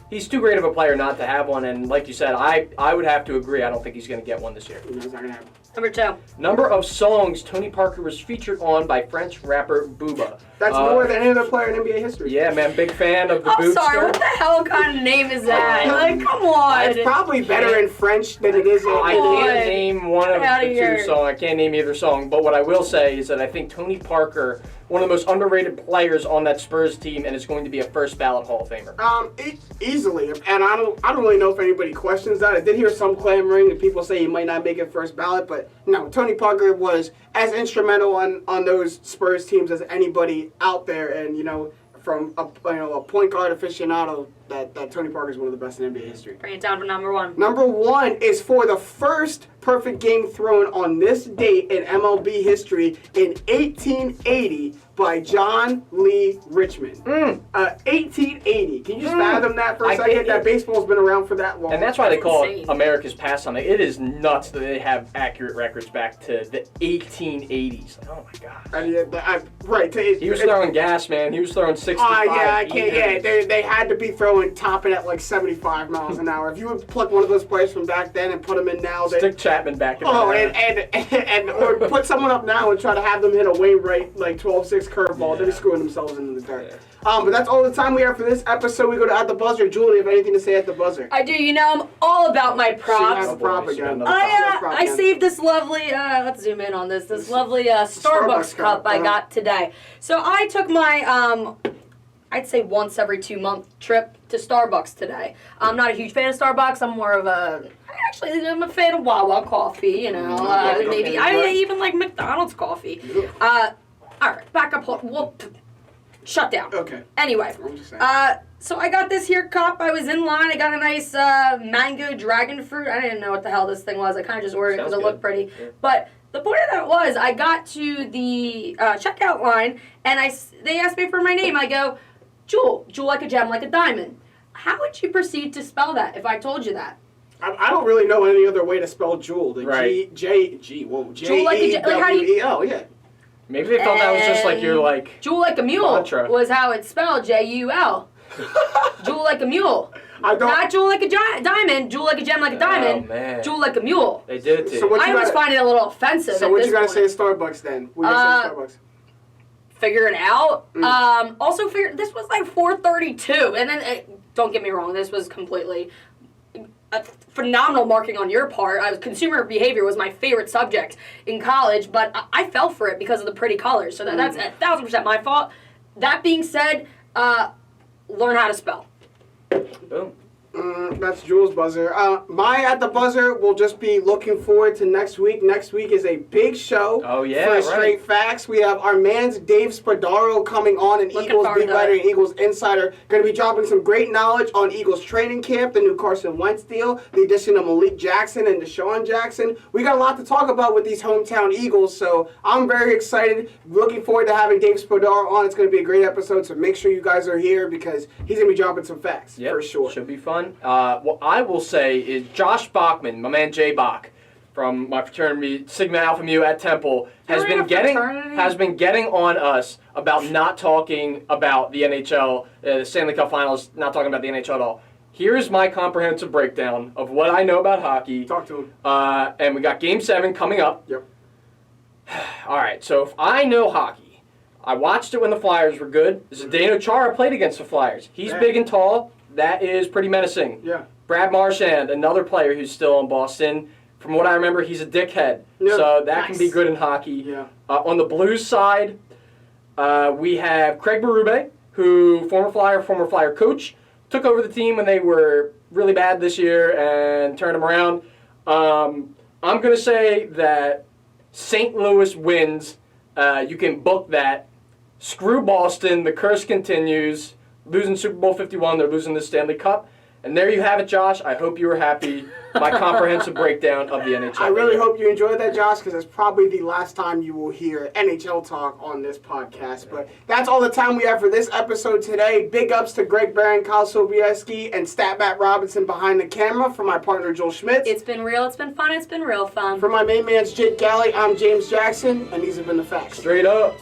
[SPEAKER 3] he's too great of a player not to have one. And like you said, I would have to agree. I don't think he's going to get one this year.
[SPEAKER 2] No, it's not gonna happen.
[SPEAKER 1] Number 2.
[SPEAKER 3] Number of songs Tony Parker was featured on by French rapper Booba.
[SPEAKER 2] That's more than any other player in NBA history.
[SPEAKER 3] Yeah, man, big fan of the
[SPEAKER 1] I'm
[SPEAKER 3] Bootster.
[SPEAKER 1] sorry, what the hell kind of name is that? Like, come on.
[SPEAKER 2] It's probably better in French than it is in
[SPEAKER 3] I
[SPEAKER 1] Boy.
[SPEAKER 3] can't name one of
[SPEAKER 1] Get outta
[SPEAKER 3] the
[SPEAKER 1] here.
[SPEAKER 3] 2 songs. I can't name either song. But what I will say is that I think Tony Parker, one of the most underrated players on that Spurs team, and is going to be a first ballot Hall of Famer.
[SPEAKER 2] Easily, and I don't really know if anybody questions that. I did hear some clamoring and people say he might not make it first ballot, but no, Tony Parker was as instrumental on those Spurs teams as anybody out there, and from a point guard aficionado, that Tony Parker is one of the best in NBA history.
[SPEAKER 1] Bring it down to number 1.
[SPEAKER 2] Number 1 is for the first perfect game thrown on this date in MLB history in 1880 by John Lee Richmond. 1880. Can you just fathom that for a second? That baseball's been around for that long.
[SPEAKER 3] And that's why they call
[SPEAKER 1] insane.
[SPEAKER 3] it America's pastime. It is nuts that they have accurate records back to the 1880s. Oh my god.
[SPEAKER 2] Right.
[SPEAKER 3] He was throwing gas, man. He was throwing 65.
[SPEAKER 2] Yeah, I can't. Yeah,
[SPEAKER 3] meters.
[SPEAKER 2] they had to be throwing topping at like 75 miles an hour. If you would pluck one of those players from back then and put them in now,
[SPEAKER 3] Stick Chapman back in
[SPEAKER 2] Oh,
[SPEAKER 3] there.
[SPEAKER 2] and or put someone up now and try to have them hit a Wainwright like 12-6 curveball. They'd be screwing themselves into the dirt.
[SPEAKER 3] Yeah.
[SPEAKER 2] But that's all the time we have for this episode. We go to At the Buzzer. Julie, you have anything to say at the buzzer?
[SPEAKER 1] I do, I'm all about my
[SPEAKER 2] She
[SPEAKER 1] props.
[SPEAKER 2] has a prop
[SPEAKER 3] boy, she got
[SPEAKER 2] again.
[SPEAKER 3] another
[SPEAKER 1] I saved this lovely, let's zoom in on this lovely Starbucks cup I got today. So I took my, I'd say once every 2 month trip to Starbucks today. I'm not a huge fan of Starbucks. I'm more of I'm a fan of Wawa coffee, maybe. I even like McDonald's coffee. All right, back up. Whoop. Shut down.
[SPEAKER 2] Okay.
[SPEAKER 1] Anyway,
[SPEAKER 2] I'm just saying.
[SPEAKER 1] so I got this here cup. I was in line. I got a nice mango dragon fruit. I didn't know what the hell this thing was. I kind of just ordered it because it
[SPEAKER 3] Sounds
[SPEAKER 1] looked
[SPEAKER 3] good.
[SPEAKER 1] pretty.
[SPEAKER 3] Yeah.
[SPEAKER 1] But the point of that was I got to the checkout line and they asked me for my name. I go, Jewel like a gem, like a diamond. How would you proceed to spell that if I told you that?
[SPEAKER 2] I don't really know any other way to spell Jewel. The
[SPEAKER 3] Right.
[SPEAKER 1] Jewel like a like how do you-
[SPEAKER 2] J-E-W-E-L, yeah.
[SPEAKER 3] Maybe they thought that was just like your
[SPEAKER 1] Jewel like a mule
[SPEAKER 3] mantra.
[SPEAKER 1] was how it's spelled, J-U-L. Jewel like a mule.
[SPEAKER 2] I don't.
[SPEAKER 1] Not jewel like a diamond, jewel like a gem like a diamond,
[SPEAKER 3] man.
[SPEAKER 1] jewel like a mule.
[SPEAKER 3] They did it to you.
[SPEAKER 2] So what
[SPEAKER 1] I
[SPEAKER 2] you
[SPEAKER 1] always
[SPEAKER 2] gotta-
[SPEAKER 1] find it a little offensive.
[SPEAKER 2] So
[SPEAKER 1] at
[SPEAKER 2] what
[SPEAKER 1] this
[SPEAKER 2] you gotta
[SPEAKER 1] point.
[SPEAKER 2] say to Starbucks then? What you gonna say to Starbucks?
[SPEAKER 1] Figure it out. Also, this was like 4:32, and then don't get me wrong, this was completely a phenomenal marking on your part. Consumer behavior was my favorite subject in college, but I fell for it because of the pretty colors. So that's 1,000% my fault. That being said, learn how to spell.
[SPEAKER 3] Boom.
[SPEAKER 2] That's Jules' buzzer. My at the buzzer will just be looking forward to next week. Next week is a big show.
[SPEAKER 3] Oh, yeah,
[SPEAKER 2] For
[SPEAKER 3] right.
[SPEAKER 2] Straight Facts, we have our man's Dave Spadaro coming on, an
[SPEAKER 1] Looking
[SPEAKER 2] Eagles
[SPEAKER 1] forward
[SPEAKER 2] beat
[SPEAKER 1] to
[SPEAKER 2] writer
[SPEAKER 1] it.
[SPEAKER 2] and Eagles insider. Going to be dropping some great knowledge on Eagles training camp, the new Carson Wentz deal, the addition of Malik Jackson and Deshaun Jackson. We got a lot to talk about with these hometown Eagles, so I'm very excited. Looking forward to having Dave Spadaro on. It's going to be a great episode, so make sure you guys are here because he's going to be dropping some facts
[SPEAKER 3] Yep,
[SPEAKER 2] for sure.
[SPEAKER 3] Should be fun. What I will say is Josh Bachman, my man Jay Bach, from my fraternity Sigma Alpha Mu at Temple, has
[SPEAKER 1] You're in
[SPEAKER 3] been
[SPEAKER 1] a
[SPEAKER 3] getting on us about not talking about the NHL, the Stanley Cup Finals, not talking about the NHL at all. Here's my comprehensive breakdown of what I know about hockey.
[SPEAKER 2] Talk to him.
[SPEAKER 3] And we got Game 7 coming up.
[SPEAKER 2] Yep.
[SPEAKER 3] All right, so if I know hockey, I watched it when the Flyers were good. Zdeno Chara played against the Flyers. He's
[SPEAKER 2] Yeah.
[SPEAKER 3] big and tall. That is pretty menacing.
[SPEAKER 2] Yeah.
[SPEAKER 3] Brad Marchand, another player who's still in Boston. From what I remember, he's a dickhead.
[SPEAKER 2] Yeah.
[SPEAKER 3] So that can be
[SPEAKER 1] Nice.
[SPEAKER 3] good in hockey.
[SPEAKER 2] Yeah.
[SPEAKER 3] On the Blues side, we have Craig Berube, who, former Flyer coach, took over the team when they were really bad this year and turned them around. I'm going to say that St. Louis wins. You can book that. Screw Boston. The curse continues. Losing Super Bowl 51. They're losing the Stanley Cup. And there you have it, Josh. I hope you were happy. My comprehensive breakdown of the NHL.
[SPEAKER 2] I really hope you enjoyed that, Josh, because it's probably the last time you will hear NHL talk on this podcast. But that's all the time we have for this episode today. Big ups to Greg Barron, Kyle Sobieski, and Statbat Robinson behind the camera. For my partner, Joel Schmitz.
[SPEAKER 1] It's been real, it's been fun, it's been real fun.
[SPEAKER 2] For my main man's Jake Galley, I'm James Jackson, and these have been the facts.
[SPEAKER 3] Straight up.